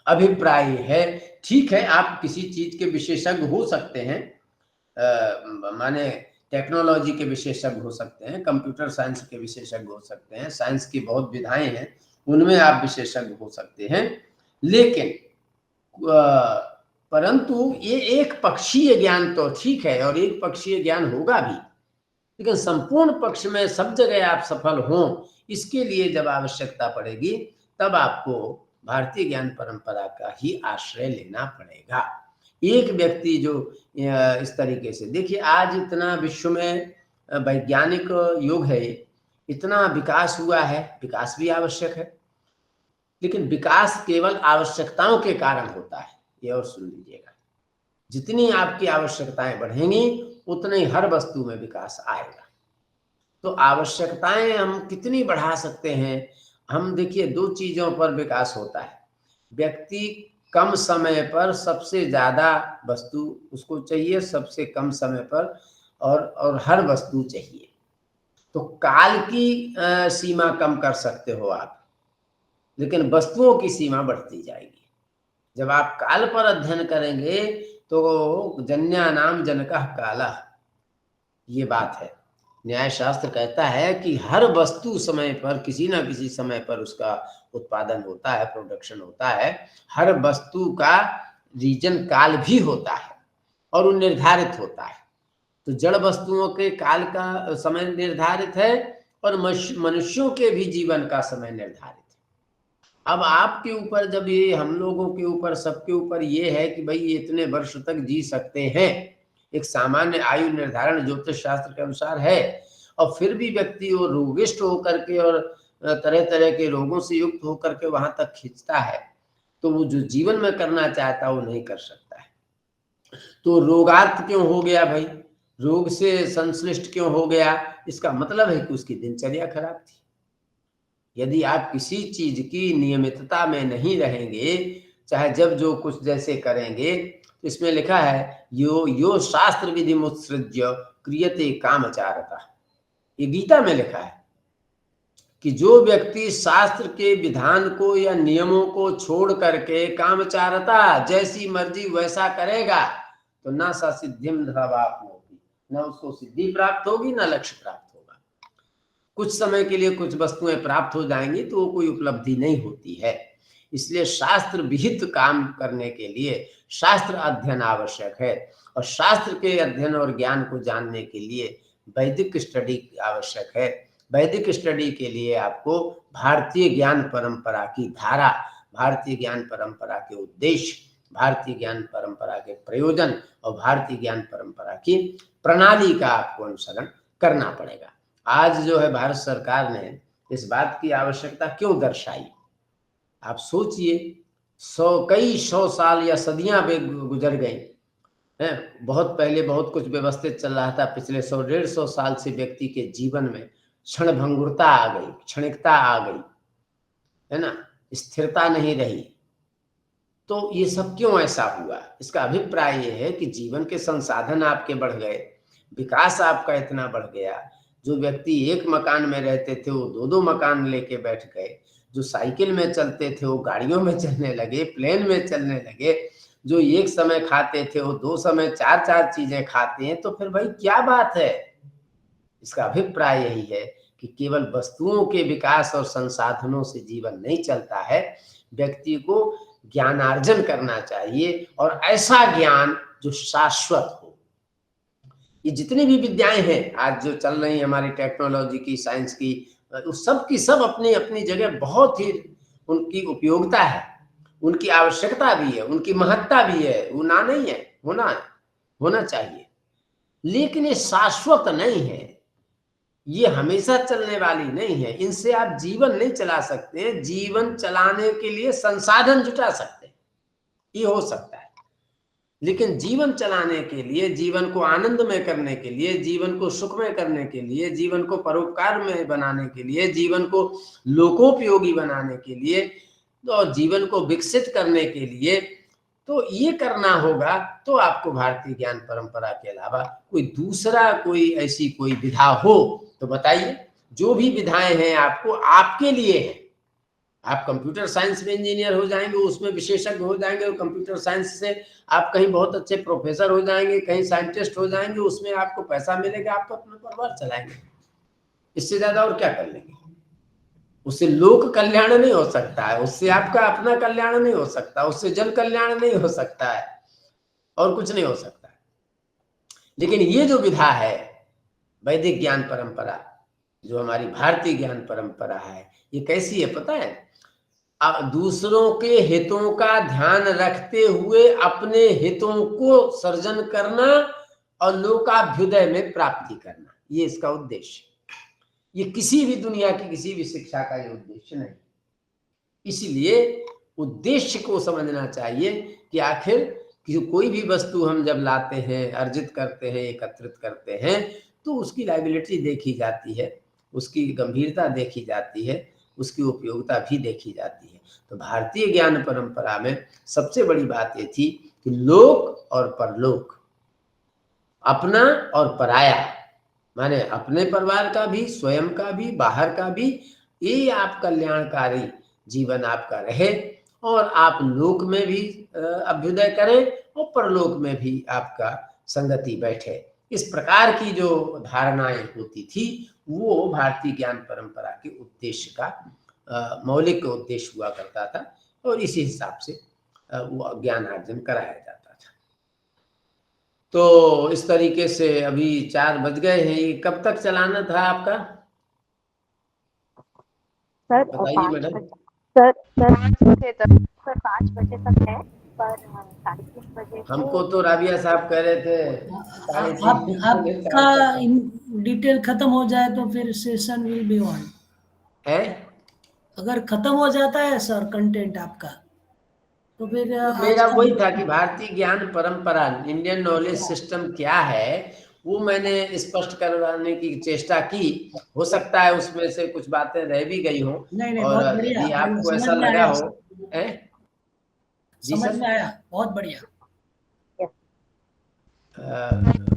B: अभिप्राय है, ठीक है आप किसी चीज के विशेषज्ञ हो सकते हैं, माने टेक्नोलॉजी के विशेषज्ञ हो सकते हैं, कंप्यूटर साइंस के विशेषज्ञ हो सकते हैं, साइंस की बहुत विधाएं हैं उनमें आप विशेषज्ञ हो सकते हैं, लेकिन परंतु ये एक पक्षीय ज्ञान तो ठीक है और एक पक्षीय ज्ञान होगा भी, लेकिन संपूर्ण पक्ष में सब जगह आप सफल हों, इसके लिए जब आवश्यकता पड़ेगी तब आपको भारतीय ज्ञान परंपरा का ही आश्रय लेना पड़ेगा। एक व्यक्ति जो इस तरीके से, देखिए आज इतना विश्व में वैज्ञानिक युग है, इतना विकास हुआ है, विकास भी आवश्यक है, लेकिन विकास केवल आवश्यकताओं के कारण होता है। ये और सुन लीजिएगा, जितनी आपकी आवश्यकताएं बढ़ेंगी उतने हर वस्तु में विकास आएगा। तो आवश्यकताएं हम कितनी बढ़ा सकते हैं, हम देखिए दो चीजों पर विकास होता है। व्यक्ति कम समय पर सबसे ज्यादा वस्तु उसको चाहिए, सबसे कम समय पर और हर वस्तु चाहिए। तो काल की सीमा कम कर सकते हो आप, लेकिन वस्तुओं की सीमा बढ़ती जाएगी। जब आप काल पर अध्ययन करेंगे तो जन्यानाम जनकः कालः, ये बात है। न्याय शास्त्र कहता है कि हर वस्तु समय पर, किसी ना किसी समय पर उसका उत्पादन होता है, प्रोडक्शन होता है। हर वस्तु का रीजन काल भी होता है और वो निर्धारित होता है। तो जड़ वस्तुओं के काल का समय निर्धारित है और मनुष्यों के भी जीवन का समय निर्धारित है। अब आपके ऊपर, जब ये हम लोगों के ऊपर, सबके ऊपर ये है कि भाई ये इतने वर्ष तक जी सकते हैं, एक सामान्य आयु निर्धारण ज्योतिष शास्त्र के अनुसार है, और फिर भी व्यक्ति वो रोगिष्ट होकर के और तरह तरह के रोगों से युक्त होकर के वहां तक खींचता है, तो वो जो जीवन में करना चाहता है वो नहीं कर सकता है। तो रोगार्थ क्यों हो गया भाई, रोग से संश्लिष्ट क्यों हो गया? इसका मतलब है कि उसकी दिनचर्या खराब थी। यदि आप किसी चीज की नियमितता में नहीं रहेंगे, चाहे जब जो कुछ जैसे करेंगे, तो इसमें लिखा है यो शास्त्र विधि मुत्सृज्य क्रियते कामचारता, ये गीता में लिखा है कि जो व्यक्ति शास्त्र के विधान को या नियमों को छोड़ करके कामचारता, जैसी मर्जी वैसा करेगा, तो ना सा सिद्धिम धवाप्नोति, ना उसको सिद्धि प्राप्त होगी ना लक्ष्य प्राप्त होगा। कुछ समय के लिए कुछ वस्तुएं प्राप्त हो जाएंगी तो वो कोई उपलब्धि नहीं होती है। इसलिए शास्त्र विहित काम करने के लिए शास्त्र अध्ययन आवश्यक है, और शास्त्र के अध्ययन और ज्ञान को जानने के लिए वैदिक स्टडी आवश्यक है। वैदिक स्टडी के लिए आपको भारतीय ज्ञान परंपरा की धारा, भारतीय ज्ञान परंपरा के उद्देश्य, भारतीय ज्ञान परंपरा के प्रयोजन और भारतीय ज्ञान परंपरा की प्रणाली का आपको अनुसरण करना पड़ेगा। आज जो है भारत सरकार ने इस बात की आवश्यकता क्यों दर्शाई, आप सोचिए। कई सौ साल या सदियां गुजर गई हैं, बहुत पहले बहुत कुछ व्यवस्थित चल रहा था। पिछले 100-150 साल से व्यक्ति के जीवन में क्षणभंगुरता आ गई, क्षणिकता आ गई, है ना, स्थिरता नहीं रही। तो ये सब क्यों ऐसा हुआ? इसका अभिप्राय ये है कि जीवन के संसाधन आपके बढ़ गए, विकास आपका इतना बढ़ गया, जो व्यक्ति एक मकान में रहते थे वो दो दो मकान लेके बैठ गए, जो साइकिल में चलते थे वो गाड़ियों में चलने लगे, प्लेन में चलने लगे, जो एक समय खाते थे वो दो समय चार चार चीजें खाते हैं। तो फिर भाई क्या बात है? इसका अभिप्राय यही है कि केवल वस्तुओं के विकास और संसाधनों से जीवन नहीं चलता है, व्यक्ति को ज्ञानार्जन करना चाहिए, और ऐसा ज्ञान जो शाश्वत हो। ये जितनी भी विद्याएं हैं आज जो चल रही हैं, हमारी टेक्नोलॉजी की, साइंस की, उस सब की सब अपनी अपनी जगह बहुत ही उनकी उपयोगिता है, उनकी आवश्यकता भी है, उनकी महत्ता भी है, वो ना नहीं है, होना चाहिए। लेकिन ये शाश्वत नहीं है, ये हमेशा चलने वाली नहीं है, इनसे आप जीवन नहीं चला सकते। जीवन चलाने के लिए संसाधन जुटा सकते हैं, ये हो सकता है, लेकिन जीवन चलाने के लिए, जीवन को आनंदमय करने के लिए, जीवन को सुखमय करने के लिए, जीवन को परोपकार में बनाने के लिए, जीवन को लोकोपयोगी बनाने के लिए, और जीवन को विकसित करने के लिए, तो ये करना होगा। तो आपको भारतीय ज्ञान परंपरा के अलावा कोई दूसरा कोई ऐसी कोई विधा हो तो बताइए। जो भी विधाएं हैं आपको, आपके लिए है। आप कंप्यूटर साइंस में इंजीनियर हो जाएंगे, उसमें विशेषज्ञ हो जाएंगे, और कंप्यूटर साइंस से आप कहीं बहुत अच्छे प्रोफेसर हो जाएंगे, कहीं साइंटिस्ट हो जाएंगे, उसमें आपको पैसा मिलेगा, आप अपना परिवार चलाएंगे। इससे ज्यादा और क्या कर लेंगे? उससे लोक कल्याण नहीं हो सकता है, उससे आपका अपना कल्याण नहीं हो सकता, उससे जन कल्याण नहीं हो सकता है, और कुछ नहीं हो सकता है। लेकिन ये जो विधा है, वैदिक ज्ञान परंपरा, जो हमारी भारतीय ज्ञान परंपरा है, ये कैसी है पता है? दूसरों के हितों का ध्यान रखते हुए अपने हितों को सर्जन करना और लोकाभ्युदय में प्राप्ति करना, ये इसका उद्देश्य। ये किसी भी दुनिया की किसी भी शिक्षा का ये उद्देश्य नहीं। इसलिए उद्देश्य को समझना चाहिए कि आखिर कोई भी वस्तु हम जब लाते हैं, अर्जित करते हैं, एकत्रित करते हैं, तो उसकी लायबिलिटी देखी जाती है, उसकी गंभीरता देखी जाती है, उसकी उपयोगिता भी देखी जाती है। तो भारतीय ज्ञान परंपरा में सबसे बड़ी बात ये थी कि लोक और परलोक, अपना और पराया, माने अपने परिवार का भी, स्वयं का भी, बाहर का भी, ये आप कल्याणकारी जीवन आपका रहे, और आप लोक में भी अभ्युदय करें और परलोक में भी आपका संगति बैठे। इस प्रकार की जो धारणाएं होती थी, वो भारतीय ज्ञान परंपरा के उद्देश्य का मौलिक उद्देश्य हुआ करता था, और इसी हिसाब से वो ज्ञान अर्जन कराया जाता था। तो इस तरीके से अभी 4 बज गए हैं। ये कब तक चलाना था आपका?
D: सर
B: बताइए मैडम।
D: सर 5 बजे तक है, पर 3:30 बजे
B: हमको तो राबिया साहब कह रहे थे
E: आपका डिटेल खत्म हो जाए तो फिर सेशन विल बी ऑन
B: है।
E: अगर खत्म हो जाता है सर कंटेंट आपका, तो फिर
B: मेरा वही था कि भारतीय ज्ञान परंपरा, इंडियन नॉलेज सिस्टम क्या है, वो मैंने स्पष्ट करवाने की चेष्टा की। हो सकता है उसमें से कुछ बातें रह भी गई हो,
E: नहीं,
B: और
E: बहुत बढ़िया,
B: यदि आपको
E: समझ
B: ऐसा
E: में
B: लगा
E: आया,
B: हो। जी
E: समझ
B: सर,
E: में आया, बहुत बढ़िया।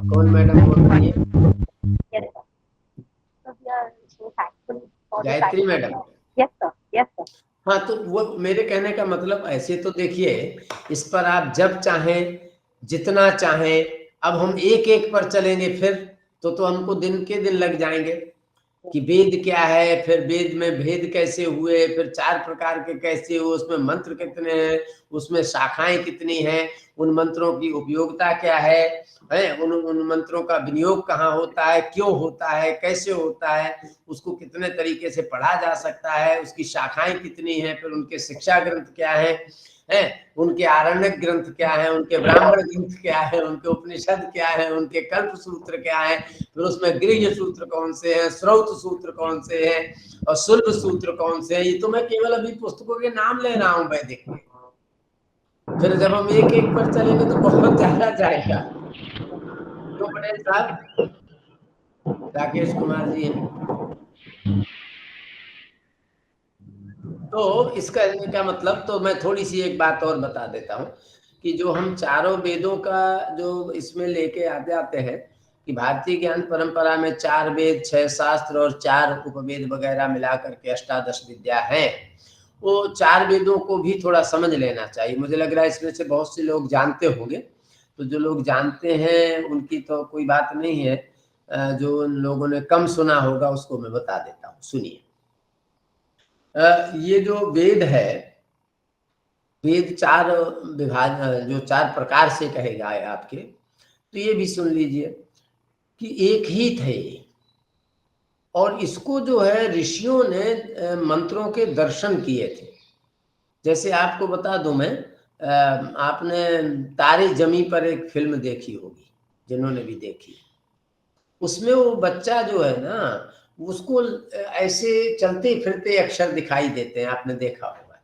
B: कौन मैडम बोल रही है? गायत्री मैडम।
D: Yes sir.
B: हाँ, तो वो मेरे कहने का मतलब, ऐसे तो देखिए, इस पर आप जब चाहें, जितना चाहें, अब हम एक एक पर चलेंगे फिर तो हमको दिन के दिन लग जाएंगे कि वेद क्या है, फिर वेद में भेद कैसे हुए, फिर 4 प्रकार के कैसे हुए, उसमें मंत्र कितने हैं, उसमें शाखाएं कितनी हैं, उन मंत्रों की उपयोगिता क्या है, उन मंत्रों का विनियोग कहाँ होता है, क्यों होता है, कैसे होता है, उसको कितने तरीके से पढ़ा जा सकता है, उसकी शाखाएं कितनी हैं, फिर उनके शिक्षा ग्रंथ क्या है, उनके आरण्यक ग्रंथ क्या है, उनके ब्राह्मण ग्रंथ क्या है, उनके उपनिषद क्या है, उनके कल्प सूत्र क्या है, फिर उसमें गृह्य सूत्र कौन से हैं, श्रौत सूत्र कौन से हैं, और सुल्भ सूत्र कौन से हैं। ये तो मैं केवल अभी पुस्तकों के नाम ले रहा हूँ वैदिक में। फिर जब हम एक एक पर चलेंगे तो बहुत ज्यादा जाएगा। क्यों पटेल साहब? राकेश कुमार जी हैं। तो इसका कहने का मतलब, तो मैं थोड़ी सी एक बात और बता देता हूँ कि जो हम चारों वेदों का जो इसमें लेके आ जाते हैं, कि भारतीय ज्ञान परंपरा में 4 वेद, 6 शास्त्र और 4 उपवेद वगैरह मिलाकर के अष्टादश विद्या है। वो 4 वेदों को भी थोड़ा समझ लेना चाहिए। मुझे लग रहा है इसमें से बहुत से लोग जानते होंगे, तो जो लोग जानते हैं उनकी तो कोई बात नहीं है, जो उन लोगों ने कम सुना होगा उसको मैं बता देता हूँ। सुनिए, ये जो वेद है, वेद 4 विभाग, जो 4 प्रकार से कहे गए आपके, तो ये भी सुन लीजिए कि एक ही थे, और इसको जो है ऋषियों ने मंत्रों के दर्शन किए थे। जैसे आपको बता दूं मैं, आपने तारे जमी पर एक फिल्म देखी होगी, जिन्होंने भी देखी, उसमें वो बच्चा जो है ना, उसको ऐसे चलते फिरते अक्षर दिखाई देते हैं, आपने देखा होगा।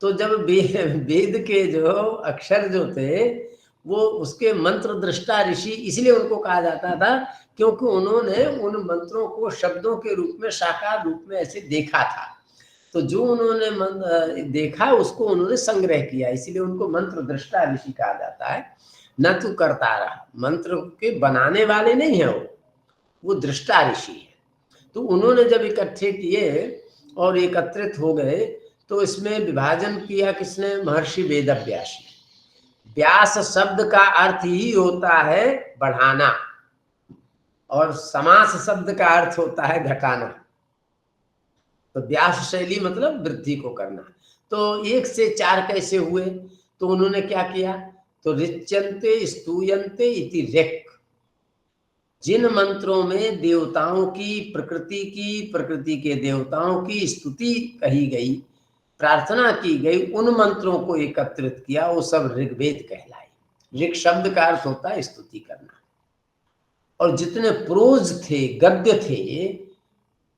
B: तो जब वेद के जो अक्षर जो थे वो उसके मंत्र दृष्टा ऋषि इसलिए उनको कहा जाता था क्योंकि उन्होंने उन मंत्रों को शब्दों के रूप में, साकार रूप में ऐसे देखा था। तो जो उन्होंने देखा उसको उन्होंने संग्रह किया, इसीलिए उनको मंत्र दृष्टा ऋषि कहा जाता है, न तो करता रहा। मंत्र के बनाने वाले नहीं है वो दृष्टा ऋषि है। तो उन्होंने जब इकट्ठे किए और एकत्रित हो गए, तो इसमें विभाजन किया किसने? महर्षि वेदव्यास। व्यास शब्द का अर्थ ही होता है बढ़ाना, और समास शब्द का अर्थ होता है घटाना। तो व्यास शैली मतलब वृद्धि को करना। तो 1 से 4 कैसे हुए? तो उन्होंने क्या किया? तो ऋच्यन्ते स्तूयन्ते इति ऋक्, जिन मंत्रों में देवताओं की, प्रकृति के देवताओं की स्तुति कही गई, प्रार्थना की गई, उन मंत्रों को एकत्रित किया, वो सब ऋग्वेद कहलाए। ऋग शब्द का अर्थ होता है स्तुति करना। और जितने प्रोज थे, गद्य थे,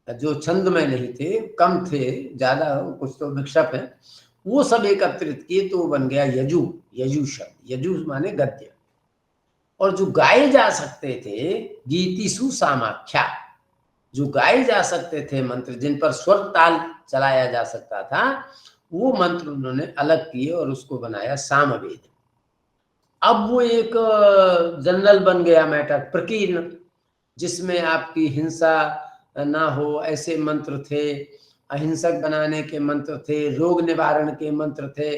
B: जो छंद में नहीं थे, कम थे, ज्यादा कुछ तो विक्षेप है, वो सब एकत्रित किए, तो बन गया यजु। यजु शब्द, यजु माने गद्य। और जो गाए जा सकते थे, गीतिषु सामाख्या, जो गाए जा सकते थे मंत्र, जिन पर स्वर ताल चलाया जा सकता था, वो मंत्र उन्होंने अलग किए और उसको बनाया सामवेद। अब वो एक जनरल बन गया मैटर, प्रकीर्ण, जिसमें आपकी हिंसा ना हो ऐसे मंत्र थे, अहिंसक बनाने के मंत्र थे, रोग निवारण के मंत्र थे,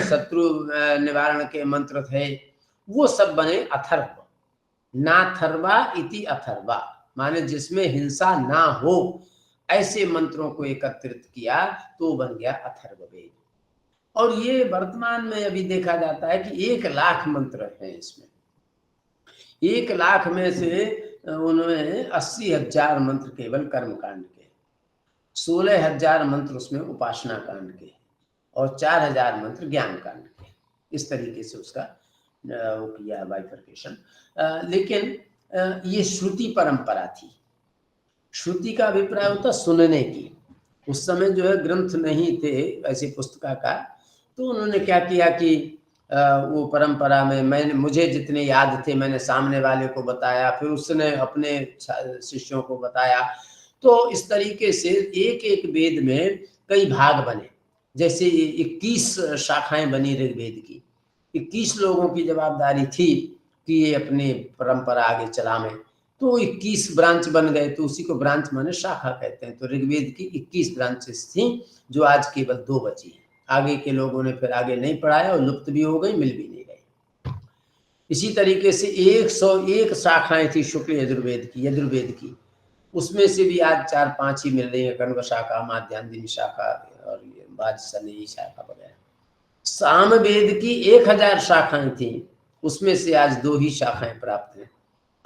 B: शत्रु निवारण के मंत्र थे, वो सब बने अथर्व। नाथर्वा इति अथर्वा, माने जिसमें हिंसा ना हो ऐसे मंत्रों को एकत्रित किया, तो बन गया अथर्ववेद। और ये वर्तमान में अभी देखा जाता है कि 1 लाख मंत्र हैं इसमें। 1 लाख में से उन्होंने 80,000 मंत्र केवल कर्म कांड के, 16,000 मंत्र उसमें उपासना कांड के, और 4,000 मंत्र ज्ञान कांड के। इस तरीके से उसका वो किया बाइफर्केशन। लेकिन ये श्रुति परंपरा थी। श्रुति का अभिप्राय होता सुनने की। उस समय जो है ग्रंथ नहीं थे ऐसी पुस्तकाकार, तो उन्होंने क्या किया कि वो परंपरा में मुझे जितने याद थे मैंने सामने वाले को बताया, फिर उसने अपने शिष्यों को बताया। तो इस तरीके से एक एक वेद में कई भाग बने। जैसे 21 शाखाएं बनी ऋग्वेद की, 21 लोगों की जवाबदारी थी कि ये अपनी परंपरा आगे चलाएं। तो 21 ब्रांच बन गए, तो उसी को ब्रांच माने शाखा कहते हैं। तो ऋग्वेद की 21 ब्रांचेस थी, जो आज केवल 2 बची हैं। आगे के लोगों ने फिर आगे नहीं पढ़ाया और लुप्त भी हो गई, मिल भी नहीं गई। इसी तरीके से 101 शाखाएं थी शुक्ल यजुर्वेद की, उसमें से भी आज 4-5 ही मिल रही है, कण्व शाखा, माध्यान्दिनी शाखा और ये वाजसनेयी शाखा वगैरह। सामवेद की 1000 शाखाएं थी, उसमें से आज 2 ही शाखाएं प्राप्त हैं।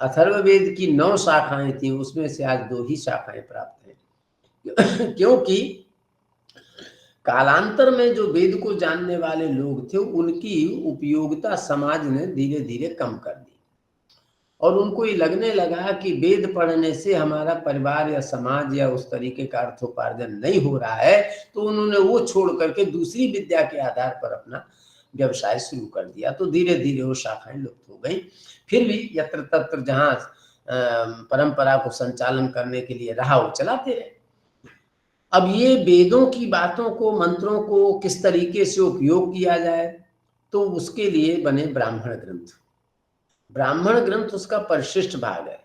B: अथर्ववेद की 9 शाखाएं थी, उसमें से आज 2 ही शाखाएं प्राप्त हैं। क्योंकि कालांतर में जो वेद को जानने वाले लोग थे, उनकी उपयोगिता समाज ने धीरे धीरे कम कर दी, और उनको ये लगने लगा कि वेद पढ़ने से हमारा परिवार या समाज या उस तरीके का अर्थोपार्जन नहीं हो रहा है। तो उन्होंने वो छोड़ करके दूसरी विद्या के आधार पर अपना व्यवसाय शुरू कर दिया। तो धीरे धीरे वो शाखाएं लुप्त हो गई। फिर भी यत्र तत्र जहाँ परंपरा को संचालन करने के लिए रहा, वो चलाते रहे। अब ये वेदों की बातों को, मंत्रों को किस तरीके से उपयोग किया जाए, तो उसके लिए बने ब्राह्मण ग्रंथ। ब्राह्मण ग्रंथ उसका परिशिष्ट भाग है,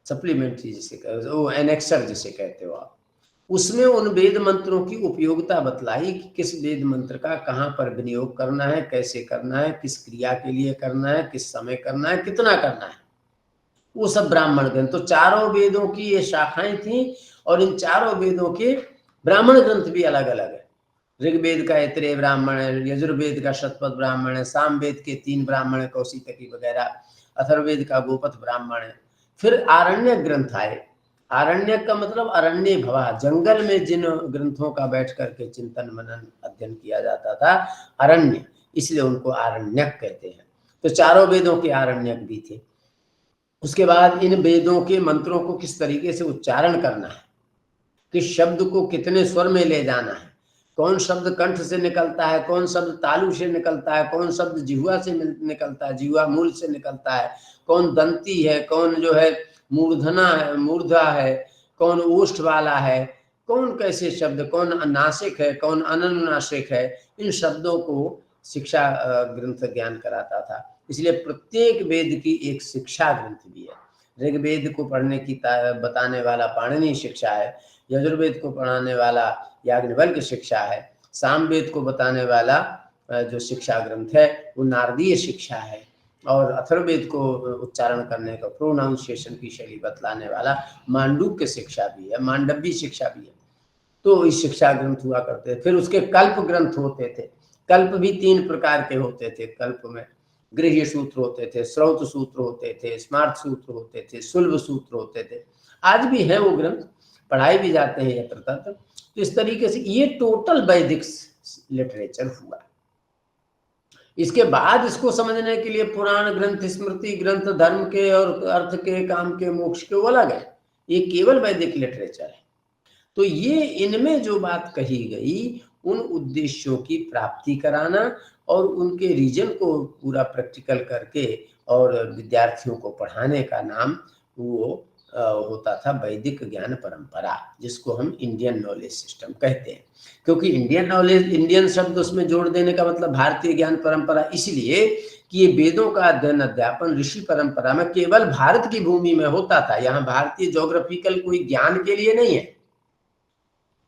B: सप्लीमेंट्री जिसे कहते हो, वो एनेक्सर जिसे कहते हो आप। उसमें उन वेद मंत्रों की उपयोगिता बतलाई कि किस वेद मंत्र का कहाँ पर विनियोग करना है, कैसे करना है, किस क्रिया के लिए करना है, किस समय करना है, कितना करना है, वो सब ब्राह्मण ग्रंथ। तो चारों वेदों की ये शाखाएं थी और इन चारों वेदों के ब्राह्मण ग्रंथ भी अलग अलग है। ऋग्वेद का ऐतरेय ब्राह्मण है, यजुर्वेद का शतपथ ब्राह्मण है, सामवेद के 3 ब्राह्मण है, कौशितकी वगैरह, अथर्ववेद का गोपथ ब्राह्मण है। फिर आरण्यक ग्रंथ आए। आरण्यक का मतलब अरण्य भवा, जंगल में जिन ग्रंथों का बैठ करके चिंतन मनन अध्ययन किया जाता था, अरण्य, इसलिए उनको आरण्यक कहते हैं। तो चारों वेदों के आरण्यक भी थे। उसके बाद इन वेदों के मंत्रों को किस तरीके से उच्चारण करना है, किस शब्द को कितने स्वर में ले जाना है, कौन शब्द कंठ से निकलता है, कौन शब्द तालु से निकलता है, कौन शब्द जिह्वा से निकलता है, जिह्वा मूल से निकलता है, कौन दंती है, कौन जो है मूर्धना है, मूर्धा है, कौन ओष्ठ वाला है, कौन कैसे शब्द, कौन नासिक है, कौन अनुनासिक है, इन शब्दों को शिक्षा ग्रंथ ज्ञान कराता था। इसलिए प्रत्येक वेद की एक शिक्षा ग्रंथ भी है। ऋग्वेद को पढ़ने की बताने वाला पाणिनि शिक्षा है, यजुर्वेद को पढ़ाने वाला याज्ञवल्क्य शिक्षा है, सामवेद को बताने वाला जो शिक्षा ग्रंथ है वो नारदीय शिक्षा है, और अथर्ववेद को उच्चारण करने का प्रोनाउंसिएशन की शैली बतलाने वाला मांडुक्य शिक्षा भी है, मांडव्य शिक्षा भी है। तो इस शिक्षा ग्रंथ हुआ करते थे। फिर उसके कल्प ग्रंथ होते थे। कल्प भी 3 प्रकार के होते थे। कल्प में गृह्य सूत्र होते थे, श्रौत सूत्र होते थे, स्मार्त सूत्र होते थे, सुलभ सूत्र होते थे। आज भी है वो ग्रंथ, पढ़ाए भी जाते हैं यत्र तत्र। तो इस तरीके से ये टोटल वैदिक लिटरेचर हुआ। इसके बाद इसको समझने के लिए पुराण ग्रंथ, स्मृति ग्रंथ, धर्म के और अर्थ के, काम के, मोक्ष के, वो अलग है। ये केवल वैदिक लिटरेचर है। तो ये इनमें जो बात कही गई उन उद्देश्यों की प्राप्ति कराना और उनके रीजन को पूरा प्रैक्टिकल करके और विद्यार्थियों को पढ़ाने का नाम वो होता था वैदिक ज्ञान परंपरा, जिसको हम इंडियन नॉलेज सिस्टम कहते हैं। क्योंकि इंडियन नॉलेज, इंडियन शब्द उसमें जोड़ देने का मतलब भारतीय ज्ञान परंपरा, इसलिए कि ये वेदों का अध्ययन अध्यापन ऋषि परंपरा में केवल भारत की भूमि में होता था। यहाँ भारतीय ज्योग्राफिकल कोई ज्ञान के लिए नहीं है,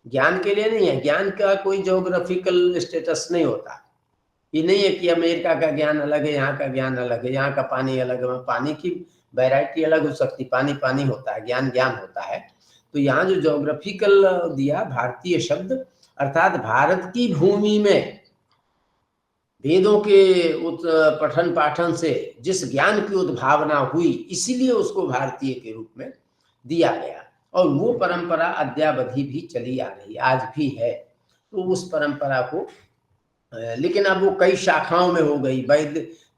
B: ज्ञान के लिए नहीं है। ज्ञान का कोई ज्योग्राफिकल स्टेटस नहीं होता। ये नहीं है कि अमेरिका का ज्ञान अलग है, यहाँ का ज्ञान अलग है, यहाँ का पानी अलग है, पानी की वैरायटी अलग हो सकती, पानी पानी होता है, ज्ञान ज्ञान होता है। तो यहाँ जो ज्योग्राफिकल दिया भारतीय शब्द, अर्थात भारत की भूमि में वेदों के पठन पाठन से जिस ज्ञान की उद्भावना हुई, इसीलिए उसको भारतीय के रूप में दिया गया। और वो परंपरा अद्यावधि भी चली आ रही, आज भी है। तो उस परंपरा को, लेकिन अब वो कई शाखाओं में हो गई।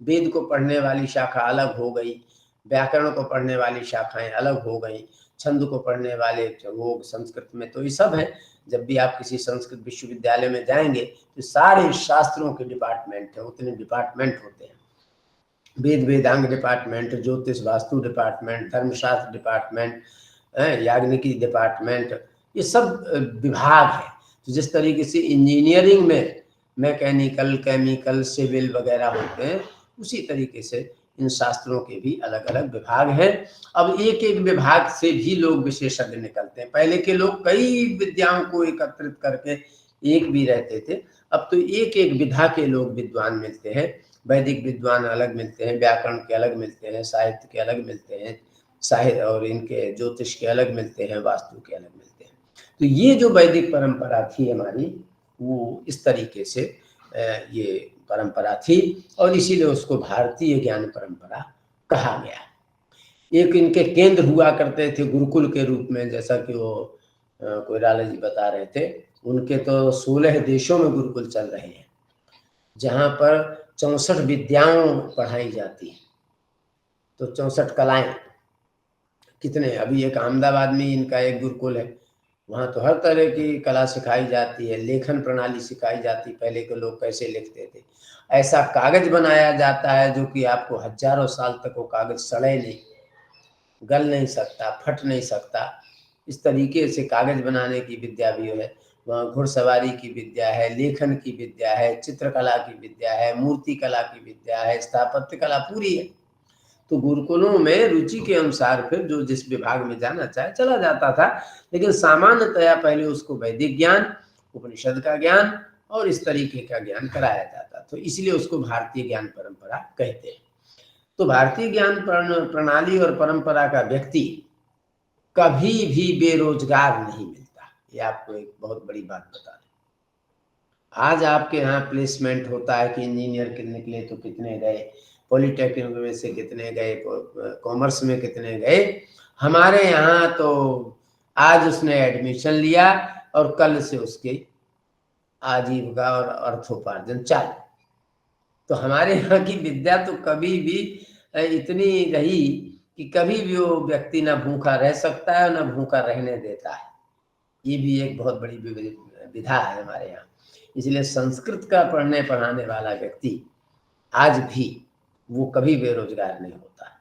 B: वेद को पढ़ने वाली शाखा अलग हो गई, व्याकरण को पढ़ने वाली शाखाएं अलग हो गई, छंद को पढ़ने वाले वो संस्कृत में। तो ये सब है। जब भी आप किसी संस्कृत विश्वविद्यालय में जाएंगे तो सारे शास्त्रों के डिपार्टमेंट है, उतने डिपार्टमेंट होते हैं। वेद वेदांग डिपार्टमेंट, ज्योतिष वास्तु डिपार्टमेंट, धर्मशास्त्र डिपार्टमेंट, याग्निकी डिपार्टमेंट, ये सब विभाग है। तो जिस तरीके से इंजीनियरिंग में मैकेनिकल, केमिकल, सिविल वगैरह होते हैं, उसी तरीके से इन शास्त्रों के भी अलग अलग विभाग हैं। अब एक एक विभाग से भी लोग विशेषज्ञ निकलते हैं। पहले के लोग कई विद्याओं को एकत्रित करके एक भी रहते थे, अब तो एक एक विधा के लोग विद्वान मिलते हैं। वैदिक विद्वान अलग मिलते हैं, व्याकरण के अलग मिलते हैं, साहित्य के अलग मिलते हैं, साहित्य और इनके ज्योतिष के अलग मिलते हैं, वास्तु के अलग मिलते हैं। तो ये जो वैदिक परंपरा थी हमारी, वो इस तरीके से ये परंपरा थी, और इसीलिए उसको भारतीय ज्ञान परंपरा कहा गया। एक इनके केंद्र हुआ करते थे गुरुकुल के रूप में, जैसा कि वो कोइराला जी बता रहे थे। उनके तो 16 देशों में गुरुकुल चल रहे हैं, जहाँ पर 64 विद्याओं पढ़ाई जाती है। तो 64 कलाएं कितने, अभी एक अहमदाबाद में इनका एक गुरुकुल है, वहाँ तो हर तरह की कला सिखाई जाती है, लेखन प्रणाली सिखाई जाती, पहले के लोग कैसे लिखते थे। ऐसा कागज बनाया जाता है जो कि आपको हजारों साल तक वो कागज सड़े नहीं, गल नहीं सकता, फट नहीं सकता। इस तरीके से कागज बनाने की विद्या भी है। वहाँ घुड़सवारी की विद्या है, लेखन की विद्या है, चित्रकला की विद्या है, मूर्ति कला की विद्या है, स्थापत्य कला पूरी है। तो गुरुकुलों में रुचि के अनुसार फिर जो जिस विभाग में जाना चाहे चला जाता था, लेकिन सामान्यतया पहले उसको वैदिक ज्ञान, उपनिषद का ज्ञान और इस तरीके का ज्ञान कराया जाता, तो इसलिए उसको भारतीय ज्ञान परंपरा कहते हैं। तो भारतीय ज्ञान प्रणाली और परंपरा का व्यक्ति कभी भी बेरोजगार नहीं मिलता। ये आपको एक बहुत बड़ी बात बता दें। आज आपके यहाँ प्लेसमेंट होता है कि इंजीनियर के निकले तो कितने गए, पॉलिटेक्निक में से कितने गए, कॉमर्स में कितने गए। हमारे यहाँ तो आज उसने एडमिशन लिया और कल से उसकी आजीविका और अर्थोपार्जन चालू। तो हमारे यहाँ की विद्या तो कभी भी इतनी रही कि कभी भी वो व्यक्ति ना भूखा रह सकता है ना भूखा रहने देता है। ये भी एक बहुत बड़ी विधा है हमारे यहाँ। इसलिए संस्कृत का पढ़ने पढ़ाने वाला व्यक्ति आज भी वो कभी बेरोजगार नहीं होता है।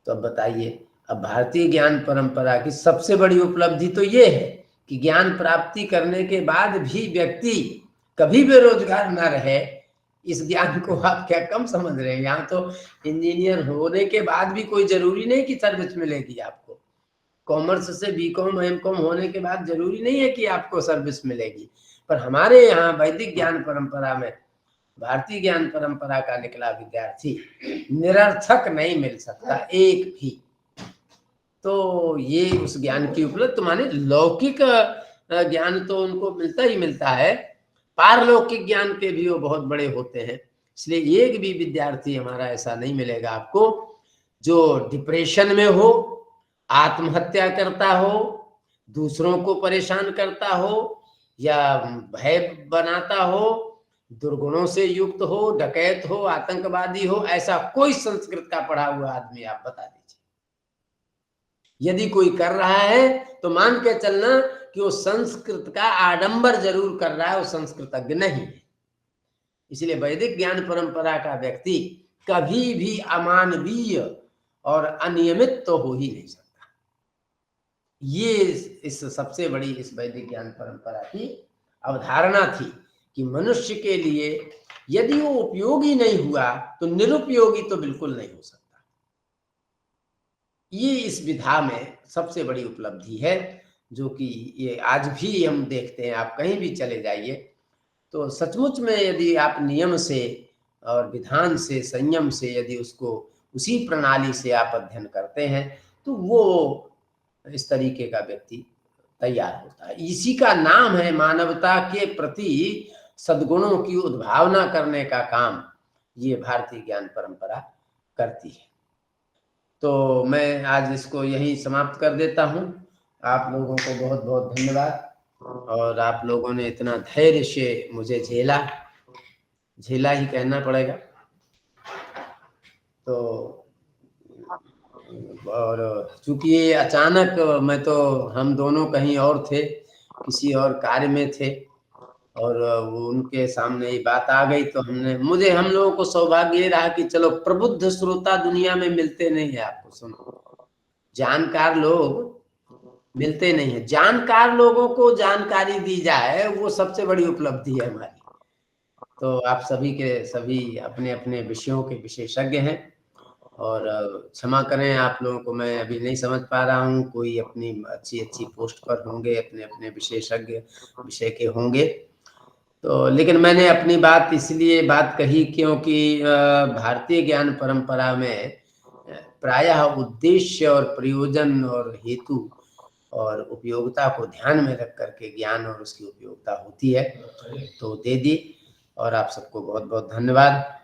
B: तो अब बताइए, अब भारतीय ज्ञान परंपरा की सबसे बड़ी उपलब्धि तो ये है कि ज्ञान प्राप्ति करने के बाद भी व्यक्ति कभी बेरोजगार ना रहे। इस ज्ञान को आप क्या कम समझ रहे हैं? यहाँ तो इंजीनियर होने के बाद भी कोई जरूरी नहीं कि सर्विस मिलेगी आपको। कॉमर्स से बीकॉम एमकॉम होने के बाद जरूरी नहीं है कि आपको सर्विस मिलेगी। पर हमारे यहाँ वैदिक ज्ञान परंपरा में भारतीय ज्ञान परंपरा का निकला विद्यार्थी निरर्थक नहीं मिल सकता एक भी। तो ये उस ज्ञान की उपलब्धि, तो माने लौकिक ज्ञान तो उनको मिलता ही मिलता है, पारलौकिक ज्ञान के भी वो बहुत बड़े होते हैं। इसलिए एक भी विद्यार्थी हमारा ऐसा नहीं मिलेगा आपको जो डिप्रेशन में हो, आत्महत्या करता हो, दूसरों को परेशान करता हो या भय बनाता हो, दुर्गुणों से युक्त हो, डकैत हो, आतंकवादी हो। ऐसा कोई संस्कृत का पढ़ा हुआ आदमी आप बता दीजिए। यदि कोई कर रहा है तो मान के चलना कि वो संस्कृत का आडंबर जरूर कर रहा है, वो संस्कृतज्ञ नहीं है। इसलिए वैदिक ज्ञान परंपरा का व्यक्ति कभी भी अमानवीय और अनियमित तो हो ही नहीं सकता। ये इस सबसे बड़ी इस वैदिक ज्ञान परंपरा की अवधारणा थी कि मनुष्य के लिए यदि वो उपयोगी नहीं हुआ तो निरुपयोगी तो बिल्कुल नहीं हो सकता। ये इस विधा में सबसे बड़ी उपलब्धि है, जो कि ये आज भी हम देखते हैं। आप कहीं भी चले जाइए तो सचमुच में यदि आप नियम से और विधान से, संयम से यदि उसको उसी प्रणाली से आप अध्ययन करते हैं तो वो इस तरीके का व्यक्ति तैयार होता है। इसी का नाम है मानवता के प्रति सद्गुणों की उद्भावना करने का काम ये भारतीय ज्ञान परंपरा करती है। तो मैं आज इसको यहीं समाप्त कर देता हूँ। आप लोगों को बहुत बहुत धन्यवाद, और आप लोगों ने इतना धैर्य से मुझे झेला ही कहना पड़ेगा। तो और चूंकि ये अचानक, मैं तो हम दोनों कहीं और थे, किसी और कार्य में थे, और वो उनके सामने ये बात आ गई तो हम लोगों को सौभाग्य ये रहा कि चलो प्रबुद्ध श्रोता दुनिया में मिलते नहीं है। आपको सुनो, जानकार लोग मिलते नहीं है। जानकार लोगों को जानकारी दी जाए वो सबसे बड़ी उपलब्धि है हमारी। तो आप सभी के सभी अपने अपने विषयों के विशेषज्ञ हैं, और क्षमा करें आप लोगों को, मैं अभी नहीं समझ पा रहा हूँ। कोई अपनी अच्छी पोस्ट पर होंगे, अपने अपने विशेषज्ञ विषय के होंगे। तो लेकिन मैंने अपनी बात इसलिए कही क्योंकि भारतीय ज्ञान परंपरा में प्रायः उद्देश्य और प्रयोजन और हेतु और उपयोगिता को ध्यान में रख करके ज्ञान और उसकी उपयोगिता होती है। तो दे दी, और आप सबको बहुत बहुत धन्यवाद।